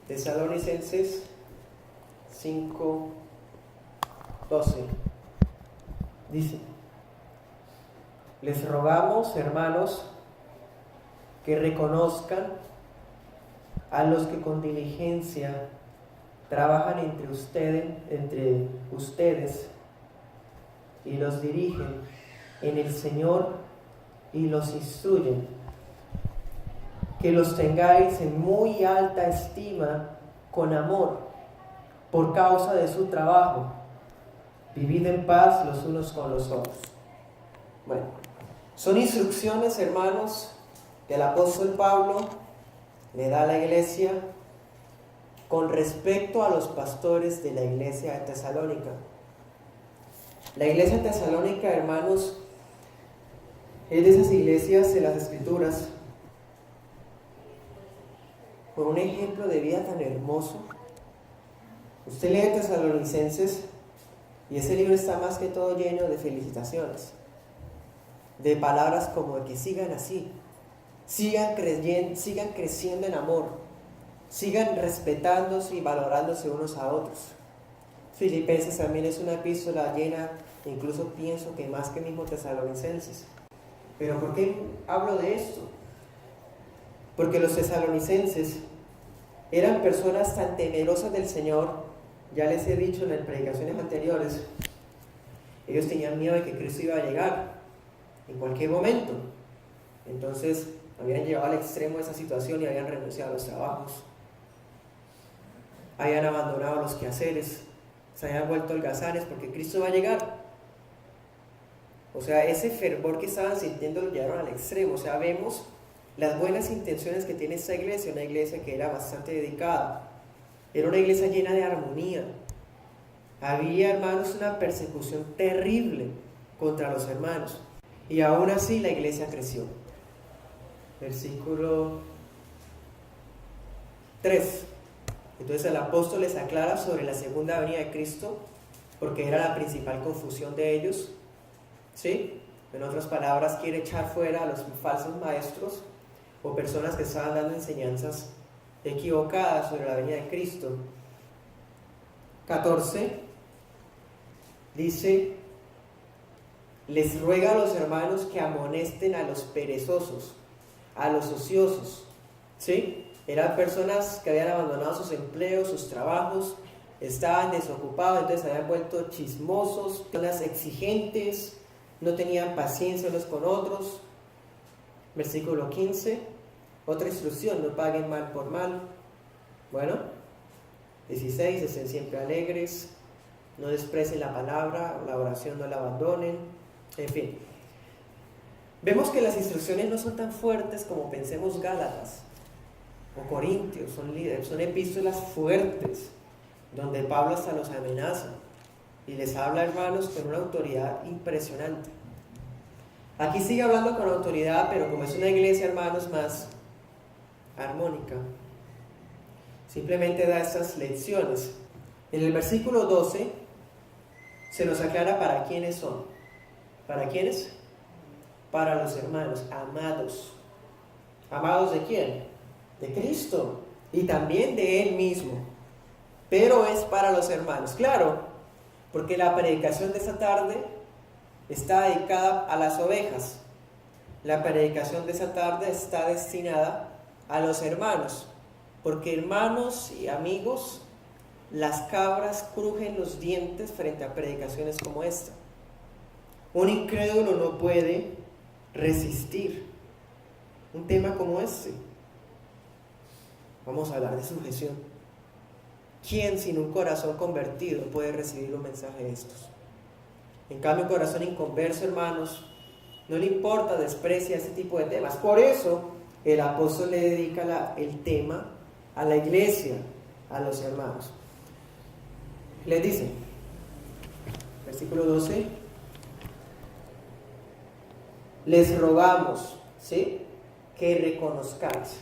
Tesalonicenses 5:12 dice: les rogamos, hermanos, que reconozcan a los que con diligencia trabajan entre ustedes y los dirigen en el Señor y los instruyen, que los tengáis en muy alta estima con amor por causa de su trabajo. Vivid en paz los unos con los otros. Bueno, son instrucciones, hermanos, que el apóstol Pablo le da a la iglesia con respecto a los pastores de la iglesia de Tesalónica. La iglesia de Tesalónica, hermanos, es de esas iglesias de las Escrituras con un ejemplo de vida tan hermoso. Usted lee Tesalonicenses y ese libro está más que todo lleno de felicitaciones, de palabras como que sigan así, sigan creciendo en amor, sigan respetándose y valorándose unos a otros. Filipenses también es una epístola llena, incluso pienso que más que mismo Tesalonicenses. ¿Pero por qué hablo de esto? Porque los tesalonicenses eran personas tan temerosas del Señor. Ya les he dicho en las predicaciones anteriores, ellos tenían miedo de que Cristo iba a llegar en cualquier momento. Entonces habían llegado al extremo de esa situación y habían renunciado a los trabajos, habían abandonado los quehaceres, se habían vuelto holgazanes porque Cristo va a llegar. O sea, ese fervor que estaban sintiendo lo llevaron al extremo. O sea, vemos las buenas intenciones que tiene esta iglesia, una iglesia que era bastante dedicada, era una iglesia llena de armonía. Había, hermanos, una persecución terrible contra los hermanos, y aún así la iglesia creció. Versículo 3. Entonces el apóstol les aclara sobre la segunda venida de Cristo, porque era la principal confusión de ellos, ¿sí? En otras palabras, quiere echar fuera a los falsos maestros o personas que estaban dando enseñanzas equivocadas sobre la venida de Cristo. 14 dice: les ruega a los hermanos que amonesten a los perezosos, a los ociosos, ¿sí? Eran personas que habían abandonado sus empleos, sus trabajos, estaban desocupados, entonces se habían vuelto chismosos, personas exigentes, no tenían paciencia unos con otros. Versículo 15, otra instrucción: no paguen mal por mal. Bueno, 16, estén siempre alegres, no desprecien la palabra, la oración no la abandonen, en fin. Vemos que las instrucciones no son tan fuertes como pensemos Gálatas o Corintios, son epístolas fuertes, donde Pablo hasta los amenaza y les habla, hermanos, con una autoridad impresionante. Aquí sigue hablando con autoridad, pero como es una iglesia, hermanos, más armónica, simplemente da estas lecciones. En el versículo 12 se nos aclara para quiénes son. ¿Para quiénes? Para los hermanos, amados. ¿Amados de quién? De Cristo y también de Él mismo. Pero es para los hermanos, claro, porque la predicación de esta tarde está dedicada a las ovejas. La predicación de esta tarde está destinada a los hermanos, porque hermanos y amigos, las cabras crujen los dientes frente a predicaciones como esta. Un incrédulo no puede resistir un tema como este. Vamos a hablar de sujeción. ¿Quién sin un corazón convertido puede recibir un mensaje de estos? En cambio, un corazón inconverso, hermanos, no le importa, desprecia ese tipo de temas. Por eso el apóstol le dedica el tema a la iglesia, a los hermanos. Les dice, versículo 12, les rogamos, ¿sí?, que reconozcáis.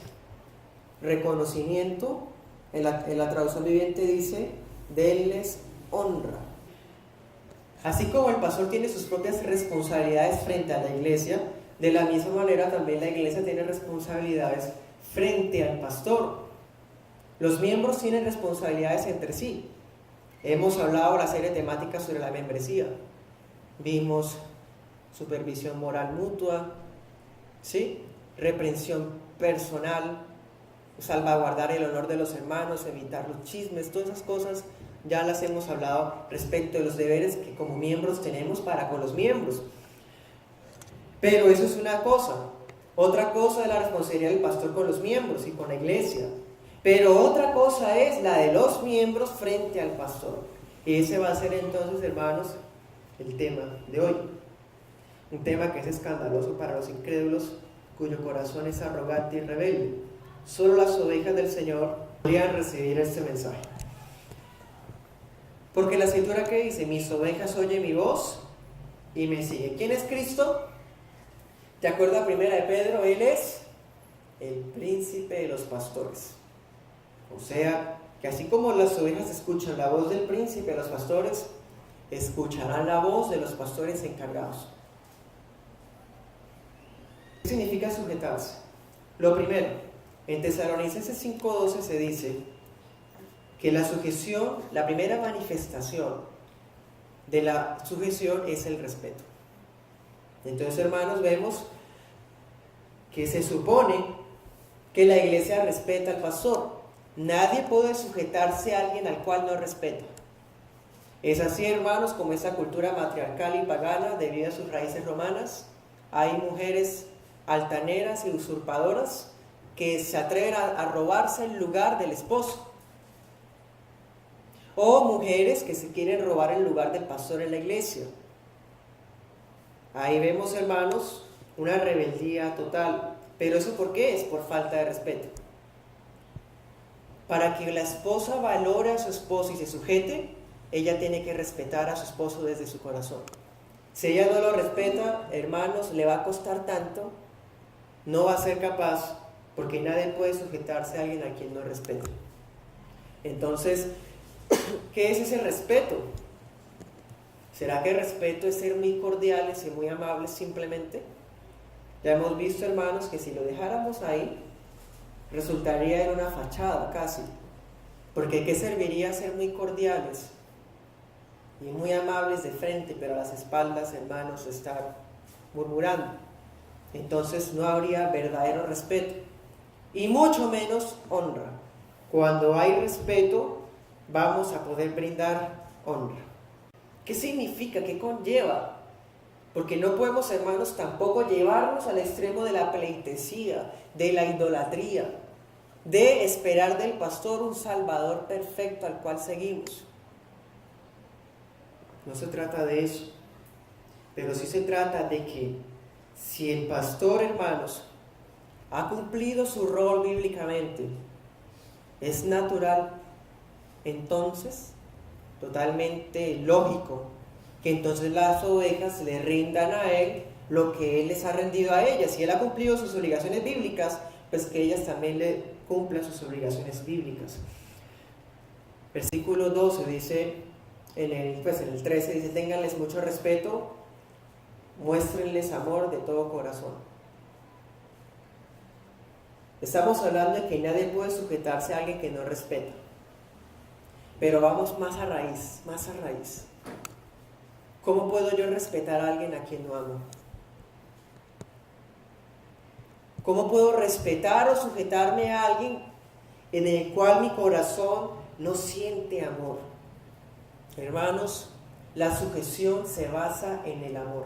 Reconocimiento, en la traducción viviente dice, denles honra. Así como el pastor tiene sus propias responsabilidades frente a la iglesia, de la misma manera también la iglesia tiene responsabilidades frente al pastor. Los miembros tienen responsabilidades entre sí. Hemos hablado la serie temática sobre la membresía. Vimos supervisión moral mutua, ¿sí? Reprensión personal, salvaguardar el honor de los hermanos, evitar los chismes, todas esas cosas ya las hemos hablado respecto de los deberes que como miembros tenemos para con los miembros. Pero eso es una cosa. Otra cosa es la responsabilidad del pastor con los miembros y con la iglesia. Pero otra cosa es la de los miembros frente al pastor. Y ese va a ser entonces, hermanos, el tema de hoy. Un tema que es escandaloso para los incrédulos, cuyo corazón es arrogante y rebelde. Solo las ovejas del Señor podrían recibir este mensaje. Porque la escritura que dice, mis ovejas oyen mi voz y me siguen. ¿Quién es Cristo? ¿Te acuerdas la primera de Pedro? Él es el príncipe de los pastores. O sea, que así como las ovejas escuchan la voz del príncipe de los pastores, escucharán la voz de los pastores encargados. ¿Qué significa sujetarse? Lo primero, en Tesalonicenses 5:12 se dice que la sujeción, la primera manifestación de la sujeción es el respeto. Entonces, hermanos, vemos que se supone que la iglesia respeta al pastor. Nadie puede sujetarse a alguien al cual no respeta. Es así, hermanos, como esa cultura matriarcal y pagana, debido a sus raíces romanas, hay mujeres altaneras y usurpadoras que se atreven a robarse el lugar del esposo. O mujeres que se quieren robar el lugar del pastor en la iglesia. Ahí vemos, hermanos, una rebeldía total. ¿Pero eso por qué? Es por falta de respeto. Para que la esposa valore a su esposo y se sujete, ella tiene que respetar a su esposo desde su corazón. Si ella no lo respeta, hermanos, le va a costar tanto, no va a ser capaz, porque nadie puede sujetarse a alguien a quien no respete. Entonces, ¿qué es ese respeto? ¿Será que el respeto es ser muy cordiales y muy amables simplemente? Ya hemos visto, hermanos, que si lo dejáramos ahí, resultaría en una fachada casi. Porque ¿qué serviría ser muy cordiales y muy amables de frente, pero a las espaldas, hermanos, estar murmurando? Entonces no habría verdadero respeto y mucho menos honra. Cuando hay respeto, vamos a poder brindar honra. ¿Qué significa? ¿Qué conlleva? Porque no podemos, hermanos, tampoco llevarnos al extremo de la pleitesía, de la idolatría, de esperar del pastor un salvador perfecto al cual seguimos. No se trata de eso, pero sí se trata de que si el pastor, hermanos, ha cumplido su rol bíblicamente, es natural, entonces, totalmente lógico, que entonces las ovejas le rindan a él lo que él les ha rendido a ellas. Si él ha cumplido sus obligaciones bíblicas, pues que ellas también le cumplan sus obligaciones bíblicas. Versículo 12 dice, en el 13 dice, ténganles mucho respeto, muéstrenles amor de todo corazón. Estamos hablando de que nadie puede sujetarse a alguien que no respeta. Pero vamos más a raíz, más a raíz. ¿Cómo puedo yo respetar a alguien a quien no amo? ¿Cómo puedo respetar o sujetarme a alguien en el cual mi corazón no siente amor? Hermanos, la sujeción se basa en el amor.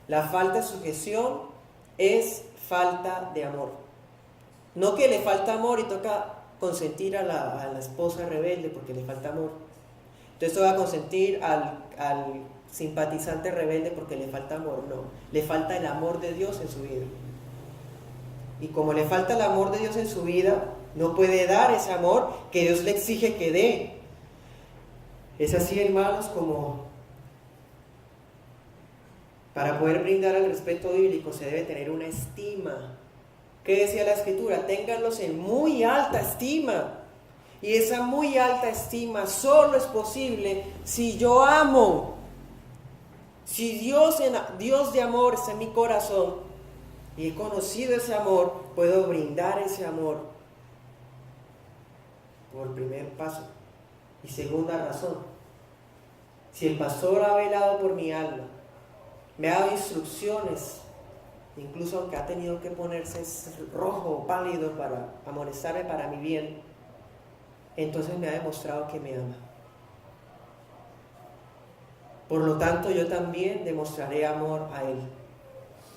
La falta de sujeción es falta de amor. No que le falta amor y toca consentir a la esposa rebelde porque le falta amor. Entonces toca consentir al simpatizante rebelde porque le falta amor. No, le falta el amor de Dios en su vida. Y como le falta el amor de Dios en su vida, no puede dar ese amor que Dios le exige que dé. Es así, hermanos, como para poder brindar el respeto bíblico se debe tener una estima. ¿Qué decía la Escritura? Ténganlos en muy alta estima. Y esa muy alta estima solo es posible si yo amo. Si Dios de amor está en mi corazón y he conocido ese amor, puedo brindar ese amor por primer paso. Y segunda razón, si el pastor ha velado por mi alma, me ha dado instrucciones, incluso aunque ha tenido que ponerse rojo o pálido para amonestarme para mi bien, entonces me ha demostrado que me ama. Por lo tanto, yo también demostraré amor a él.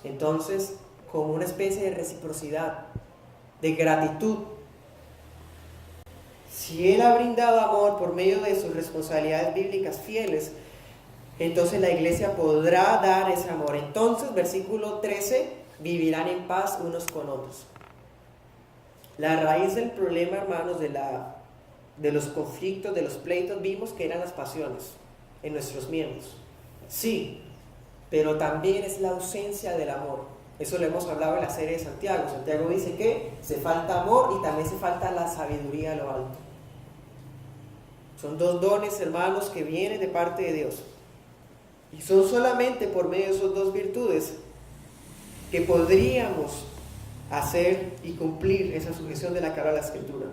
Entonces, como una especie de reciprocidad, de gratitud, si él ha brindado amor por medio de sus responsabilidades bíblicas fieles, entonces la iglesia podrá dar ese amor. Entonces, versículo 13, vivirán en paz unos con otros. La raíz del problema, hermanos, de los conflictos, de los pleitos, vimos que eran las pasiones en nuestros miembros. Sí, pero también es la ausencia del amor. Eso lo hemos hablado en la serie de Santiago. Santiago dice que se falta amor y también se falta la sabiduría a lo alto. Son dos dones, hermanos, que vienen de parte de Dios. Y son solamente por medio de esas dos virtudes que podríamos hacer y cumplir esa sujeción de la que habla la Escritura.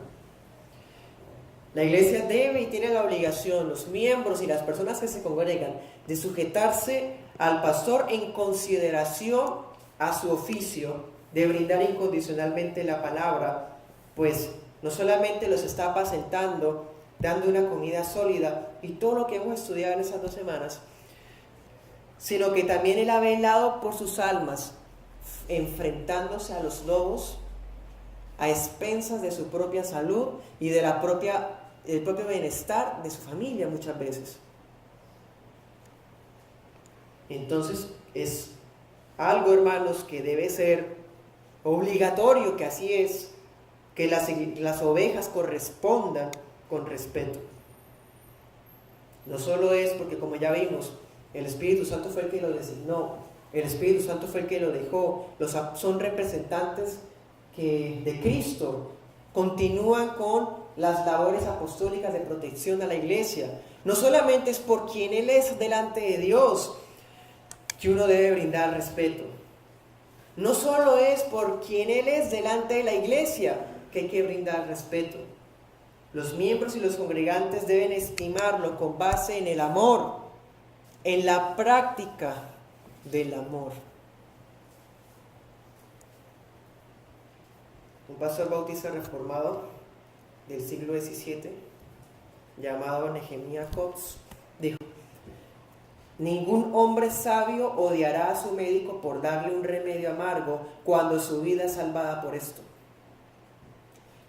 La iglesia debe y tiene la obligación, los miembros y las personas que se congregan, de sujetarse al pastor en consideración a su oficio, de brindar incondicionalmente la palabra, pues no solamente los está apacentando, dando una comida sólida y todo lo que hemos estudiado en esas 2 semanas, sino que también él ha velado por sus almas, enfrentándose a los lobos, a expensas de su propia salud y del propio bienestar de su familia muchas veces. Entonces es algo, hermanos, que debe ser obligatorio, que así es, que las ovejas correspondan con respeto. No solo es porque, como ya vimos, el Espíritu Santo fue el que lo designó, el Espíritu Santo fue el que lo dejó, son representantes de Cristo, continúan con las labores apostólicas de protección a la iglesia. No solamente es por quien Él es delante de Dios que uno debe brindar respeto. No solo es por quien Él es delante de la iglesia que hay que brindar respeto. Los miembros y los congregantes deben estimarlo con base en el amor, en la práctica del amor. Un pastor bautista reformado del siglo XVII, llamado Nehemías Cox, dijo: ningún hombre sabio odiará a su médico por darle un remedio amargo cuando su vida es salvada por esto.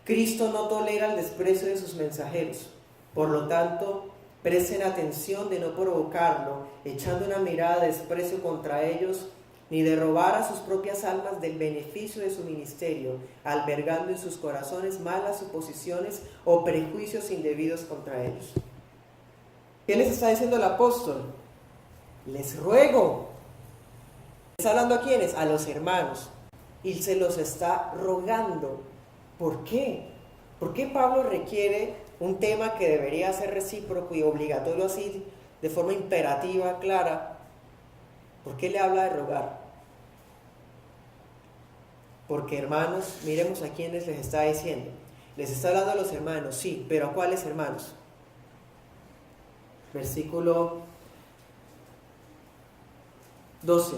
Cristo no tolera el desprecio de sus mensajeros, por lo tanto, presten atención de no provocarlo, echando una mirada de desprecio contra ellos, ni de robar a sus propias almas del beneficio de su ministerio, albergando en sus corazones malas suposiciones o prejuicios indebidos contra ellos. ¿Qué les está diciendo el apóstol? Les ruego. ¿Está hablando a quiénes? A los hermanos. Y se los está rogando. ¿Por qué? ¿Por qué Pablo requiere un tema que debería ser recíproco y obligatorio así, de forma imperativa, clara? ¿Por qué le habla de rogar? Porque, hermanos, miremos a quiénes les está diciendo. Les está hablando a los hermanos, sí, pero ¿a cuáles hermanos? Versículo 12.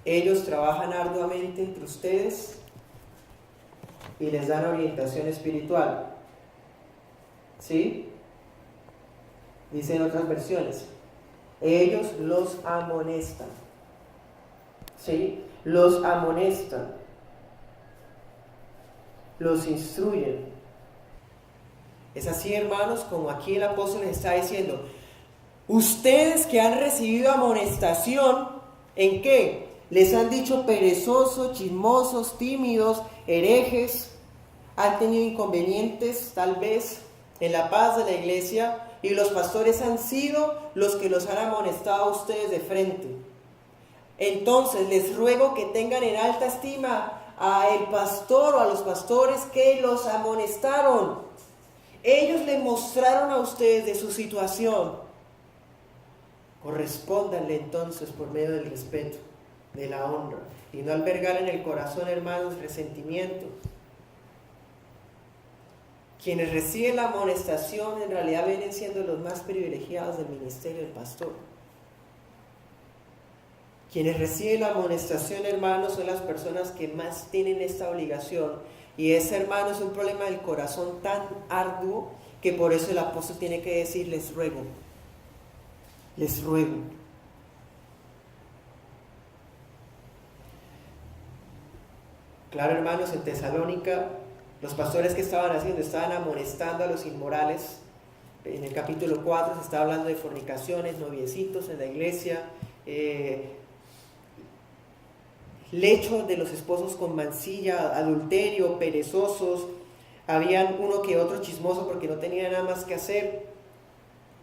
Ellos trabajan arduamente entre ustedes y les dan orientación espiritual. ¿Sí? Dice en otras versiones. Ellos los amonestan. ¿Sí? Los amonestan. Los instruyen. Es así, hermanos, como aquí el apóstol les está diciendo: ustedes que han recibido amonestación, ¿en qué? Les han dicho perezosos, chismosos, tímidos, herejes, han tenido inconvenientes tal vez en la paz de la iglesia, y los pastores han sido los que los han amonestado a ustedes de frente. Entonces les ruego que tengan en alta estima al pastor o a los pastores que los amonestaron. Ellos le mostraron a ustedes de su situación. Correspóndanle entonces por medio del respeto, de la honra, y no albergar en el corazón, hermanos, resentimiento. Quienes reciben la amonestación en realidad vienen siendo los más privilegiados del ministerio del pastor. Quienes reciben la amonestación, hermanos, son las personas que más tienen esta obligación. Y ese, hermano, es un problema del corazón tan arduo que por eso el apóstol tiene que decir, les ruego. Les ruego. Claro, hermanos, en Tesalónica, los pastores que estaban haciendo, estaban amonestando a los inmorales. En el capítulo 4 se está hablando de fornicaciones, noviecitos en la iglesia, lecho de los esposos con mancilla, adulterio, perezosos. Habían uno que otro chismoso porque no tenía nada más que hacer.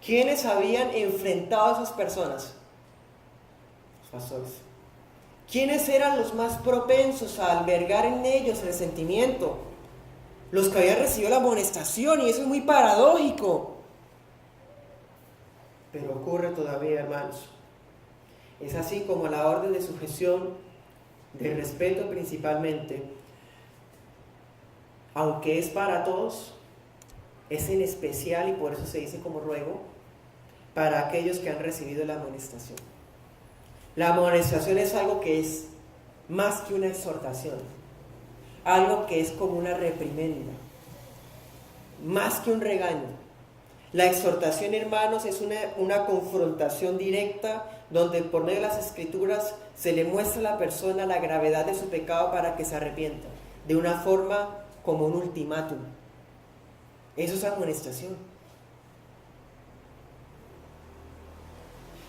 ¿Quiénes habían enfrentado a esas personas? Los pastores. ¿Quiénes eran los más propensos a albergar en ellos resentimiento? Los que habían recibido la amonestación, y eso es muy paradójico. Pero ocurre todavía, hermanos. Es así como la orden de sujeción, de respeto principalmente, aunque es para todos, es en especial, y por eso se dice como ruego, para aquellos que han recibido la amonestación. La amonestación es algo que es más que una exhortación, algo que es como una reprimenda, más que un regaño. La exhortación, hermanos, es una confrontación directa donde por medio de las Escrituras se le muestra a la persona la gravedad de su pecado para que se arrepienta, de una forma como un ultimátum. Eso es amonestación.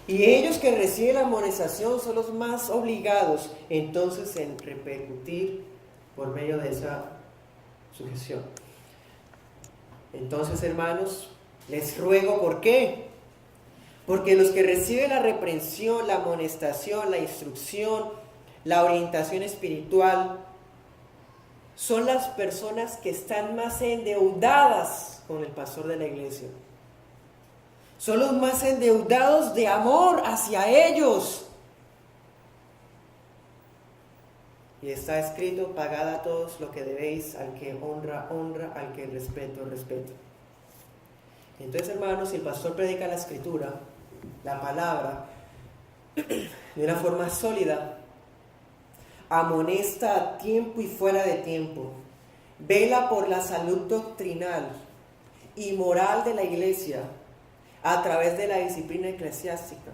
Y ellos que reciben la amonestación son los más obligados entonces en repercutir por medio de esa sujeción. Entonces, hermanos, les ruego, ¿por qué? Porque los que reciben la reprensión, la amonestación, la instrucción, la orientación espiritual, son las personas que están más endeudadas con el pastor de la iglesia. Son los más endeudados de amor hacia ellos. Y está escrito, pagad a todos lo que debéis, al que honra, honra, al que respeto, respeto. Entonces, hermanos, si el pastor predica la Escritura, la palabra, de una forma sólida, amonesta a tiempo y fuera de tiempo, vela por la salud doctrinal y moral de la iglesia a través de la disciplina eclesiástica.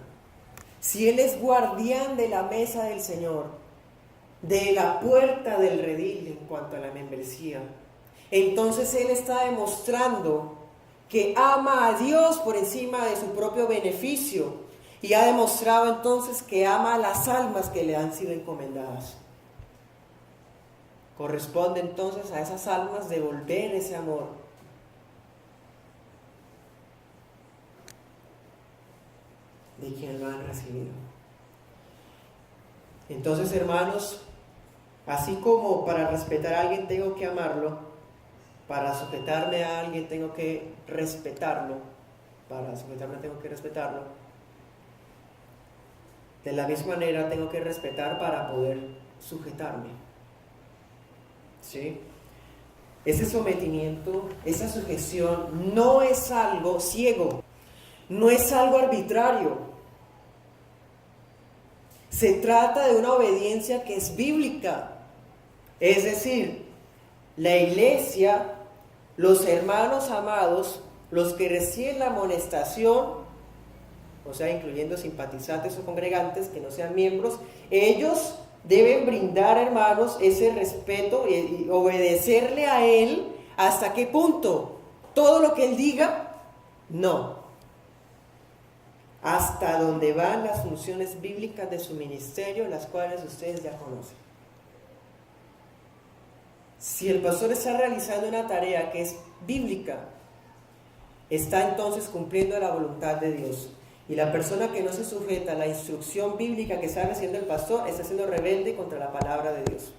Si él es guardián de la mesa del Señor, de la puerta del redil en cuanto a la membresía, entonces él está demostrando que ama a Dios por encima de su propio beneficio, y ha demostrado entonces que ama a las almas que le han sido encomendadas. Corresponde entonces a esas almas devolver ese amor. De quien lo han recibido. Entonces, hermanos, así como para respetar a alguien tengo que amarlo, para sujetarme a alguien tengo que respetarlo, para sujetarme tengo que respetarlo, de la misma manera tengo que respetar para poder sujetarme. ¿Sí? Ese sometimiento, esa sujeción no es algo ciego, no es algo arbitrario. Se trata de una obediencia que es bíblica. Es decir, la iglesia, los hermanos amados, los que reciben la amonestación, o sea, incluyendo simpatizantes o congregantes que no sean miembros, ellos deben brindar, hermanos, ese respeto y obedecerle a él. ¿Hasta qué punto? ¿Todo lo que él diga? No. Hasta donde van las funciones bíblicas de su ministerio, las cuales ustedes ya conocen. Si el pastor está realizando una tarea que es bíblica, está entonces cumpliendo la voluntad de Dios. Y la persona que no se sujeta a la instrucción bíblica que está haciendo el pastor está siendo rebelde contra la palabra de Dios.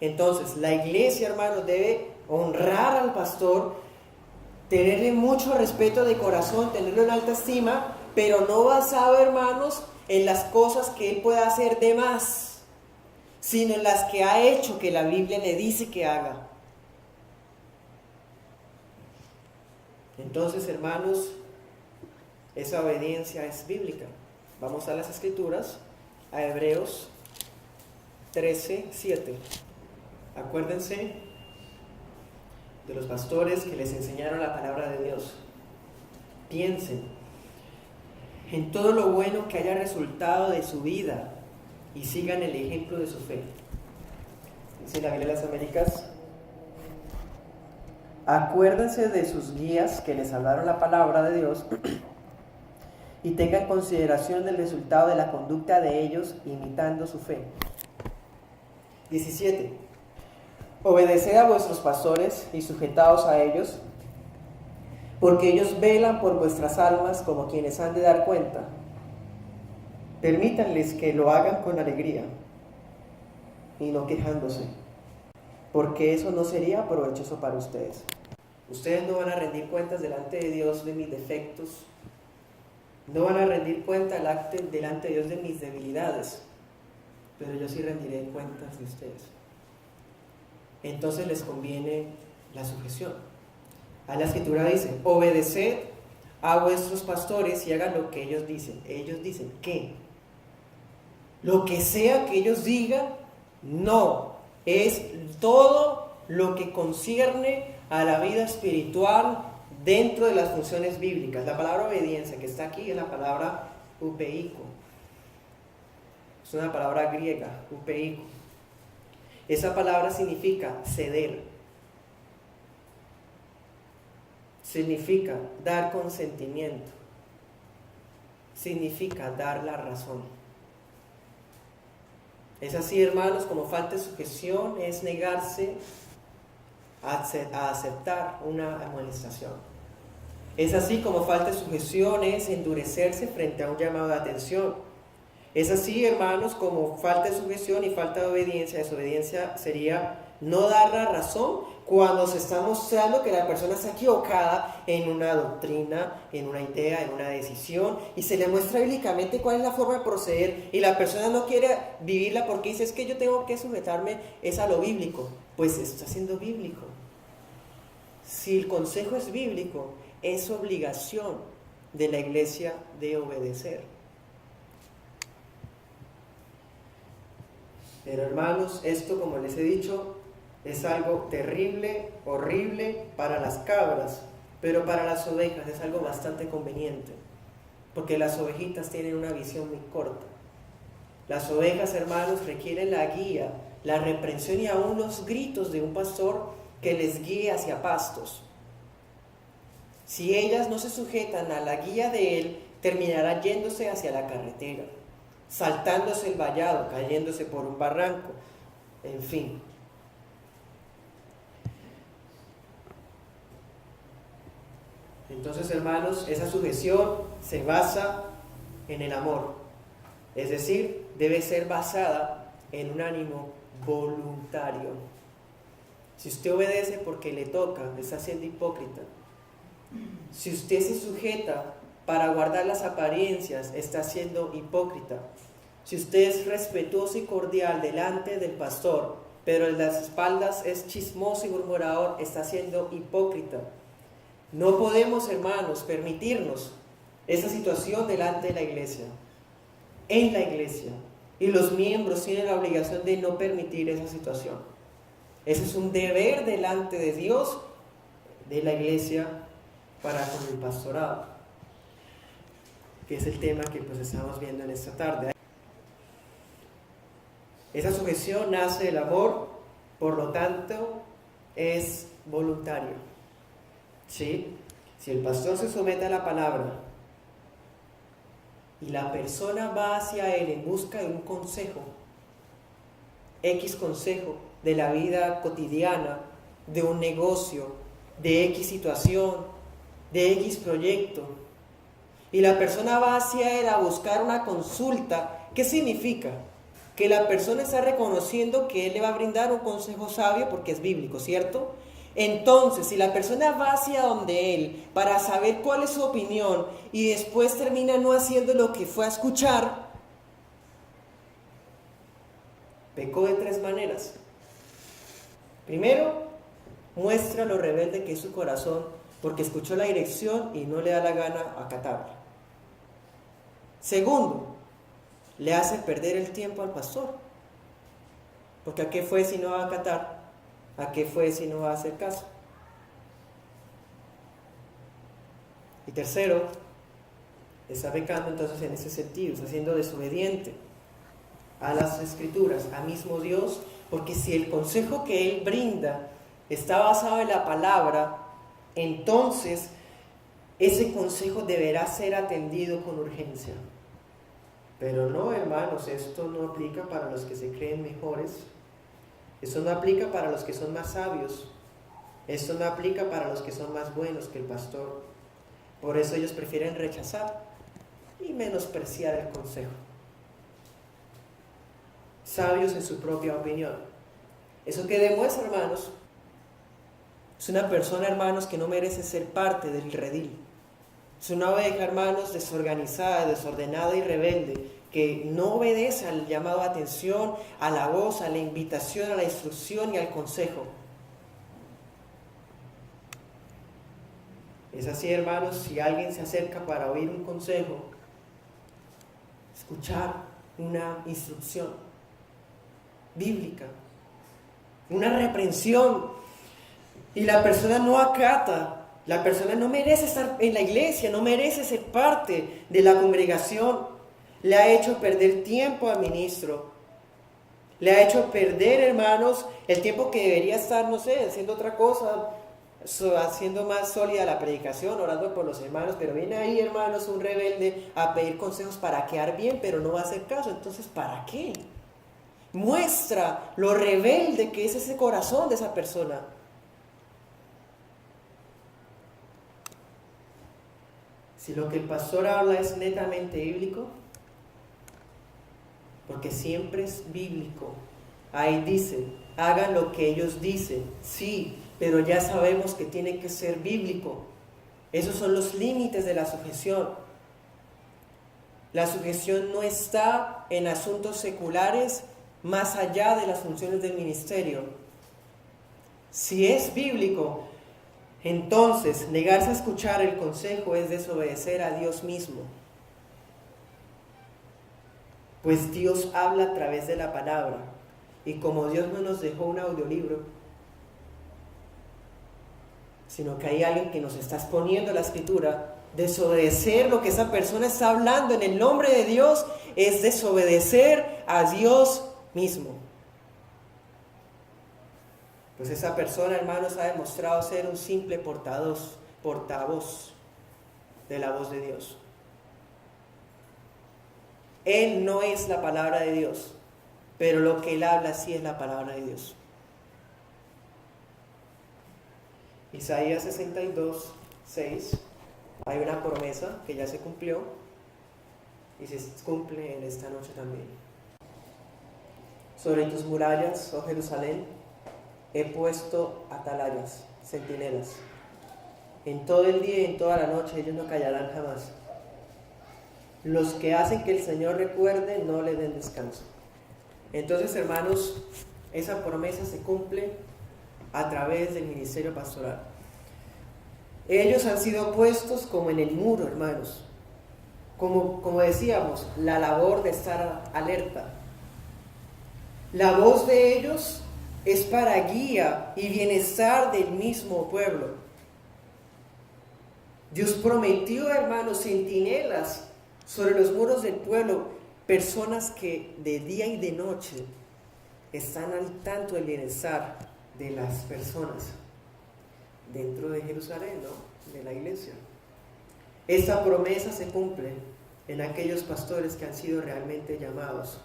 Entonces, la iglesia, hermanos, debe honrar al pastor, tenerle mucho respeto de corazón, tenerlo en alta estima, pero no basado, hermanos, en las cosas que él pueda hacer de más, sino en las que ha hecho que la Biblia le dice que haga. Entonces, hermanos, esa obediencia es bíblica. Vamos a las Escrituras, a Hebreos 13:7. Acuérdense de los pastores que les enseñaron la palabra de Dios. Piensen en todo lo bueno que haya resultado de su vida y sigan el ejemplo de su fe. Dice la Biblia de las Américas: acuérdense de sus guías que les hablaron la palabra de Dios y tengan consideración del resultado de la conducta de ellos imitando su fe. 17. Obedeced a vuestros pastores y sujetaos a ellos, porque ellos velan por vuestras almas como quienes han de dar cuenta. Permítanles que lo hagan con alegría y no quejándose, porque eso no sería provechoso para ustedes. Ustedes no van a rendir cuentas delante de Dios de mis defectos, no van a rendir cuenta delante de Dios de mis debilidades, pero yo sí rendiré cuentas de ustedes. Entonces les conviene la sujeción. A la Escritura dice: obedeced a vuestros pastores y hagan lo que ellos dicen. Ellos dicen ¿qué? Lo que sea que ellos digan, no. Es todo lo que concierne a la vida espiritual dentro de las funciones bíblicas. La palabra obediencia que está aquí es la palabra upeiko. Es una palabra griega, upeiko. Esa palabra significa ceder. Significa dar consentimiento. Significa dar la razón. Es así, hermanos, como falta de sujeción es negarse a aceptar una amonestación. Es así como falta de sujeción es endurecerse frente a un llamado de atención. Es así, hermanos, como falta de sujeción y falta de obediencia. Desobediencia sería no dar la razón cuando se está mostrando que la persona está equivocada en una doctrina, en una idea, en una decisión, y se le muestra bíblicamente cuál es la forma de proceder, y la persona no quiere vivirla porque dice: es que yo tengo que sujetarme, es a lo bíblico. Pues está siendo bíblico. Si el consejo es bíblico, es obligación de la iglesia de obedecer. Pero, hermanos, esto, como les he dicho, es algo terrible, horrible para las cabras, pero para las ovejas es algo bastante conveniente, porque las ovejitas tienen una visión muy corta. Las ovejas, hermanos, requieren la guía, la reprensión y aún los gritos de un pastor que les guíe hacia pastos. Si ellas no se sujetan a la guía de él, terminarán yéndose hacia la carretera, saltándose el vallado, cayéndose por un barranco, en fin. Entonces, hermanos, esa sujeción se basa en el amor, es decir, debe ser basada en un ánimo voluntario. Si usted obedece porque le toca, está siendo hipócrita. Si usted se sujeta para guardar las apariencias, está siendo hipócrita. Si usted es respetuoso y cordial delante del pastor, pero en las espaldas es chismoso y murmurador, está siendo hipócrita. No podemos, hermanos, permitirnos esa situación delante de la iglesia, en la iglesia. Y los miembros tienen la obligación de no permitir esa situación. Ese es un deber delante de Dios, de la iglesia, para con el pastorado, que es el tema que estamos viendo en esta tarde. Esa sujeción nace del amor, por lo tanto, es voluntario. ¿Sí? Si el pastor se somete a la palabra y la persona va hacia él en busca de un consejo, X consejo de la vida cotidiana, de un negocio, de X situación, de X proyecto, y la persona va hacia él a buscar una consulta, ¿qué significa? Que la persona está reconociendo que él le va a brindar un consejo sabio porque es bíblico, ¿cierto? Entonces, si la persona va hacia donde él para saber cuál es su opinión y después termina no haciendo lo que fue a escuchar, pecó de 3 maneras. Primero, muestra lo rebelde que es su corazón porque escuchó la dirección y no le da la gana acatarla. Segundo, le hace perder el tiempo al pastor, porque ¿a qué fue si no va a acatar? ¿A qué fue si no va a hacer caso? Y tercero, está pecando entonces en ese sentido, está siendo desobediente a las Escrituras, a mismo Dios, porque si el consejo que Él brinda está basado en la palabra, entonces ese consejo deberá ser atendido con urgencia. Pero no, hermanos, esto no aplica para los que se creen mejores, esto no aplica para los que son más sabios, esto no aplica para los que son más buenos que el pastor. Por eso ellos prefieren rechazar y menospreciar el consejo. Sabios en su propia opinión. Eso que demuestra, hermanos, es una persona, hermanos, que no merece ser parte del redil. Es una oveja, hermanos, desorganizada, desordenada y rebelde, que no obedece al llamado a atención, a la voz, a la invitación, a la instrucción y al consejo. Es así, hermanos, si alguien se acerca para oír un consejo, escuchar una instrucción bíblica, una reprensión, y la persona no acata, la persona no merece estar en la iglesia, no merece ser parte de la congregación, le ha hecho perder tiempo al ministro, le ha hecho perder, hermanos, el tiempo que debería estar, no sé, haciendo otra cosa, haciendo más sólida la predicación, orando por los hermanos, pero viene ahí, hermanos, un rebelde a pedir consejos para quedar bien, pero no va a hacer caso. Entonces, ¿para qué? Muestra lo rebelde que es ese corazón de esa persona. Si lo que el pastor habla es netamente bíblico, porque siempre es bíblico, ahí dice, hagan lo que ellos dicen, sí, pero ya sabemos que tiene que ser bíblico. Esos son los límites de la sujeción. La sujeción no está en asuntos seculares más allá de las funciones del ministerio. Si es bíblico, entonces negarse a escuchar el consejo es desobedecer a Dios mismo. Pues Dios habla a través de la palabra. Y como Dios no nos dejó un audiolibro, sino que hay alguien que nos está exponiendo la Escritura, desobedecer lo que esa persona está hablando en el nombre de Dios es desobedecer a Dios mismo. Pues esa persona, hermanos, ha demostrado ser un simple portavoz de la voz de Dios. Él no es la palabra de Dios, pero lo que él habla sí es la palabra de Dios. Isaías 62, 6, hay una promesa que ya se cumplió y se cumple en esta noche también. Sobre tus murallas, oh Jerusalén, he puesto atalayas, centinelas. En todo el día y en toda la noche ellos no callarán jamás. Los que hacen que el Señor recuerde no le den descanso. Entonces, hermanos, esa promesa se cumple a través del ministerio pastoral. Ellos han sido puestos como en el muro, hermanos. Como decíamos, la labor de estar alerta. La voz de ellos es para guía y bienestar del mismo pueblo. Dios prometió, hermanos, centinelas sobre los muros del pueblo, personas que de día y de noche están al tanto del bienestar de las personas dentro de Jerusalén, ¿no? De la iglesia. Esta promesa se cumple en aquellos pastores que han sido realmente llamados.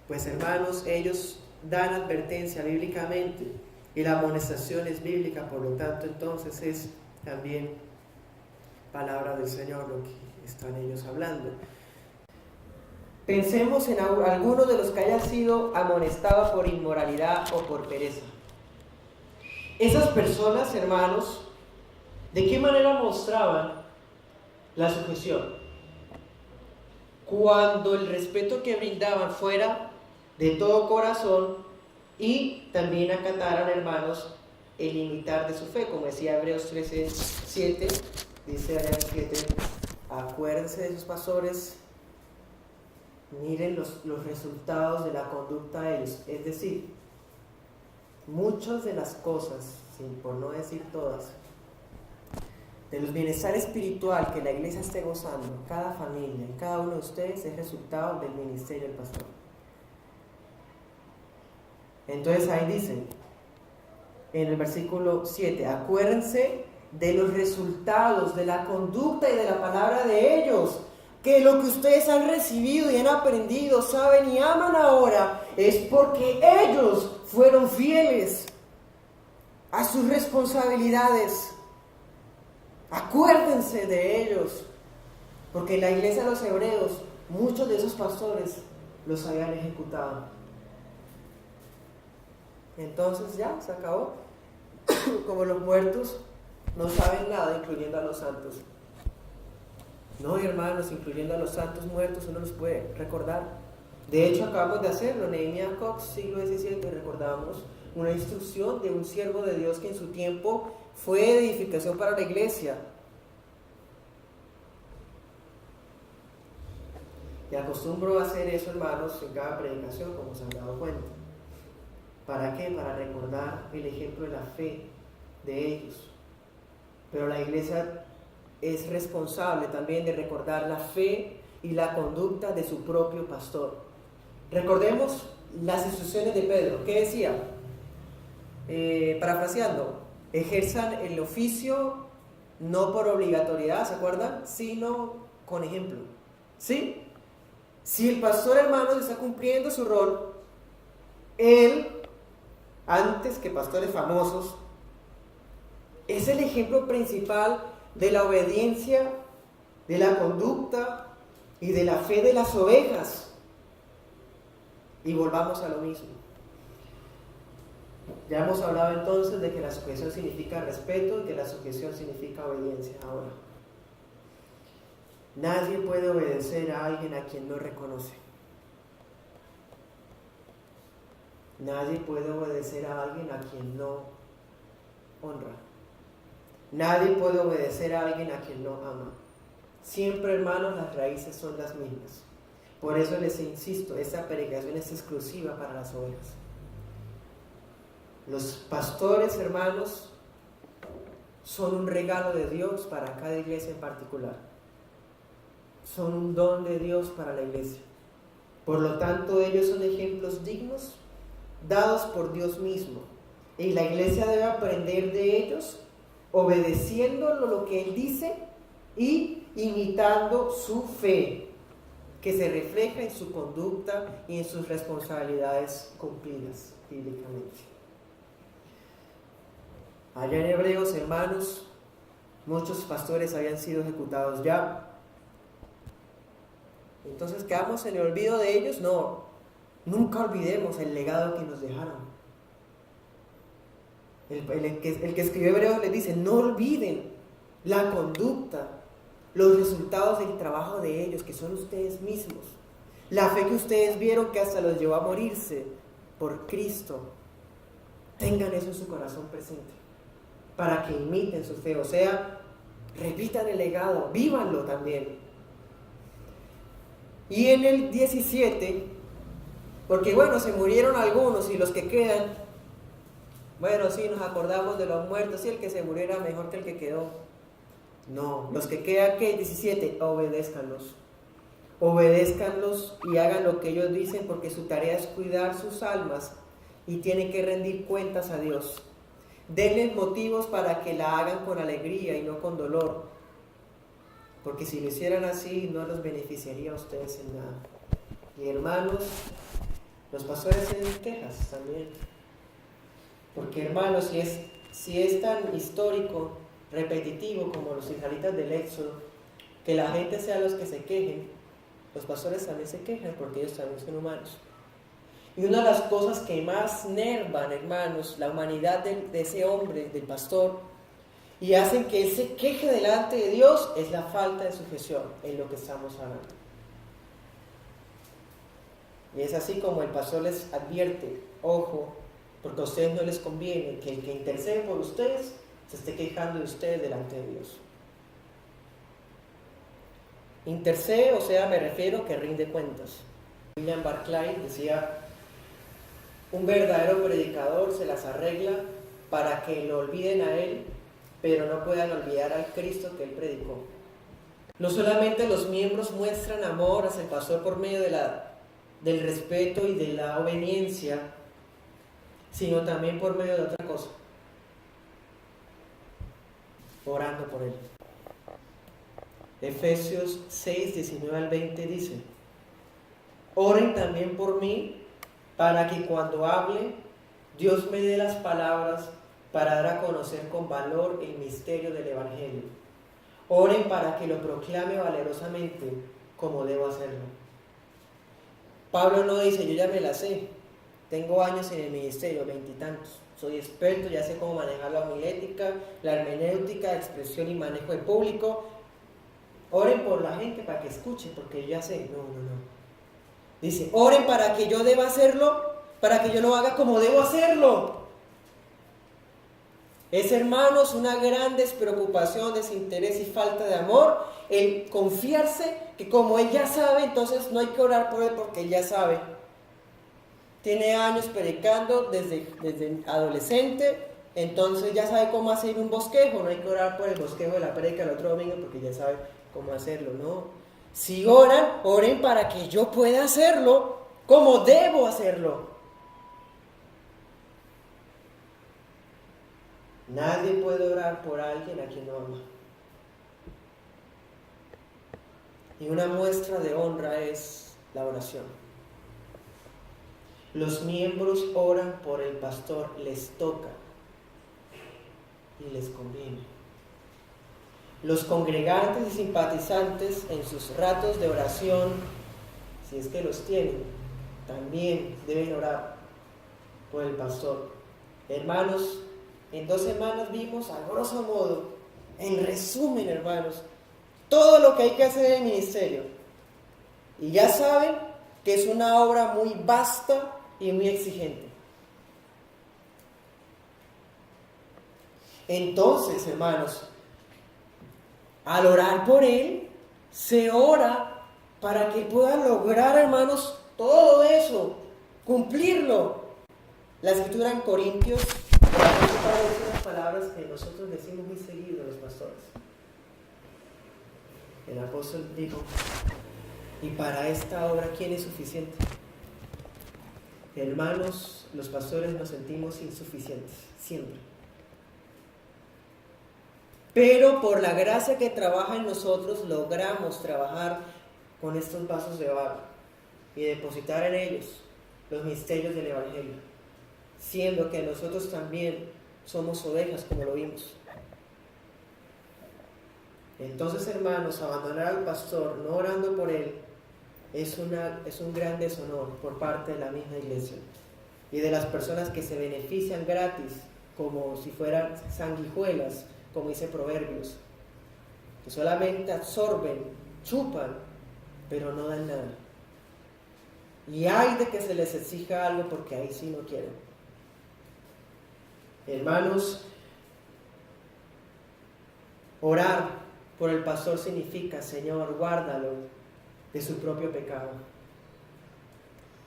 Pues, hermanos, ellos dan advertencia bíblicamente y la amonestación es bíblica, por lo tanto, entonces es también palabra del Señor lo que están ellos hablando. Pensemos en alguno de los que haya sido amonestado por inmoralidad o por pereza. Esas personas, hermanos, ¿de qué manera mostraban la sujeción? Cuando el respeto que brindaban fuera de todo corazón y también acataran, hermanos, el imitar de su fe, como decía Hebreos 13:7, dice Hebreos 7, acuérdense de sus pastores, miren los resultados de la conducta de ellos, es decir, muchas de las cosas, por no decir todas, de los bienestar espiritual que la iglesia esté gozando, cada familia, cada uno de ustedes es resultado del ministerio del pastor. Entonces ahí dice, en el versículo 7, acuérdense de los resultados, de la conducta y de la palabra de ellos, que lo que ustedes han recibido y han aprendido, saben y aman ahora, es porque ellos fueron fieles a sus responsabilidades. Acuérdense de ellos, porque en la iglesia de los hebreos, muchos de esos pastores los habían ejecutado. Entonces ya, se acabó. Como los muertos no saben nada, incluyendo a los santos. No, hermanos, incluyendo a los santos muertos, uno los puede recordar. De hecho, acabamos de hacerlo. Nehemías Cox, siglo XVII, recordamos una instrucción de un siervo de Dios que en su tiempo fue edificación para la iglesia. Y acostumbro a hacer eso, hermanos, en cada predicación, como se han dado cuenta. ¿Para qué? Para recordar el ejemplo de la fe de ellos. Pero la iglesia es responsable también de recordar la fe y la conducta de su propio pastor. Recordemos las instrucciones de Pedro. ¿Qué decía? Parafraseando, ejerzan el oficio no por obligatoriedad, ¿se acuerdan? Sino con ejemplo. ¿Sí? Si el pastor, hermanos, está cumpliendo su rol, él, antes que pastores famosos, es el ejemplo principal de la obediencia, de la conducta y de la fe de las ovejas. Y volvamos a lo mismo. Ya hemos hablado entonces de que la sujeción significa respeto y que la sujeción significa obediencia. Ahora, nadie puede obedecer a alguien a quien no reconoce. Nadie puede obedecer a alguien a quien no honra. Nadie puede obedecer a alguien a quien no ama. Siempre, hermanos, las raíces son las mismas. Por eso les insisto, esta predicación es exclusiva para las ovejas. Los pastores, hermanos, son un regalo de Dios para cada iglesia en particular. Son un don de Dios para la iglesia. Por lo tanto, ellos son ejemplos dignos, dados por Dios mismo. Y la iglesia debe aprender de ellos, obedeciendo lo que Él dice y imitando su fe, que se refleja en su conducta y en sus responsabilidades cumplidas bíblicamente. Allá en Hebreos, hermanos, muchos pastores habían sido ejecutados ya. Entonces, ¿quedamos en el olvido de ellos? No, nunca olvidemos el legado que nos dejaron. El que escribió Hebreos les dice, no olviden la conducta, los resultados del trabajo de ellos, que son ustedes mismos. La fe que ustedes vieron que hasta los llevó a morirse por Cristo. Tengan eso en su corazón presente, para que imiten su fe, o sea, repitan el legado, vívanlo también. Y en el 17, porque bueno, se murieron algunos y los que quedan, bueno, sí, nos acordamos de los muertos, sí, el que se murió era mejor que el que quedó. No, los que quedan, ¿qué? 17, obedézcanlos. Obedézcanlos y hagan lo que ellos dicen, porque su tarea es cuidar sus almas y tienen que rendir cuentas a Dios. Denles motivos para que la hagan con alegría y no con dolor, porque si lo hicieran así no los beneficiaría a ustedes en nada. Y hermanos, los pastores tienen quejas también, porque hermanos, si es tan histórico, repetitivo como los israelitas del Éxodo, que la gente sea los que se quejen, los pastores también se quejan porque ellos también son humanos. Y una de las cosas que más nervan, hermanos, la humanidad de ese hombre, del pastor, y hacen que él se queje delante de Dios, es la falta de sujeción en lo que estamos hablando. Y es así como el pastor les advierte, ojo, porque a ustedes no les conviene que el que intercede por ustedes se esté quejando de ustedes delante de Dios. Intercede, o sea, me refiero que rinde cuentas. William Barclay decía, un verdadero predicador se las arregla para que lo olviden a él, pero no puedan olvidar al Cristo que él predicó. No solamente los miembros muestran amor hacia el pastor por medio del respeto y de la obediencia, sino también por medio de otra cosa, orando por él. Efesios 6, 19 al 20 dice, oren también por mí, para que cuando hable, Dios me dé las palabras para dar a conocer con valor el misterio del Evangelio. Oren para que lo proclame valerosamente como debo hacerlo. Pablo no dice, yo ya me la sé, tengo años en el ministerio, 20 y tantos, soy experto, ya sé cómo manejar la homilética, la hermenéutica, expresión y manejo de público. Oren por la gente para que escuche, porque yo ya sé. No. Dice, oren para que yo deba hacerlo, para que yo lo haga como debo hacerlo. Es, hermanos, una gran despreocupación, desinterés y falta de amor el confiarse que como él ya sabe, entonces no hay que orar por él porque él ya sabe. Tiene años predicando desde adolescente, entonces ya sabe cómo hacer un bosquejo, no hay que orar por el bosquejo de la predica el otro domingo porque ya sabe cómo hacerlo, ¿no? Si oran, oren para que yo pueda hacerlo como debo hacerlo. Nadie puede orar por alguien a quien no ama. Y una muestra de honra es la oración. Los miembros oran por el pastor, les toca y les conviene. Los congregantes y simpatizantes en sus ratos de oración, si es que los tienen, también deben orar por el pastor. Hermanos, en 2 semanas vimos a grosso modo, en resumen, hermanos, todo lo que hay que hacer en el ministerio. Y ya saben que es una obra muy vasta y muy exigente. Entonces, hermanos, al orar por él, se ora para que pueda lograr, hermanos, todo eso, cumplirlo. La escritura en Corintios dice unas palabras que nosotros decimos muy seguido a los pastores. El apóstol dijo, y para esta obra, ¿quién es suficiente? Hermanos, los pastores nos sentimos insuficientes, siempre. Pero por la gracia que trabaja en nosotros, logramos trabajar con estos vasos de barro y depositar en ellos los misterios del Evangelio, siendo que nosotros también somos ovejas, como lo vimos. Entonces, hermanos, abandonar al pastor, no orando por él, es un gran deshonor por parte de la misma iglesia y de las personas que se benefician gratis, como si fueran sanguijuelas, como dice Proverbios, que solamente absorben, chupan, pero no dan nada. Y hay de que se les exija algo porque ahí sí no quieren. Hermanos, orar por el pastor significa, Señor, guárdalo de su propio pecado,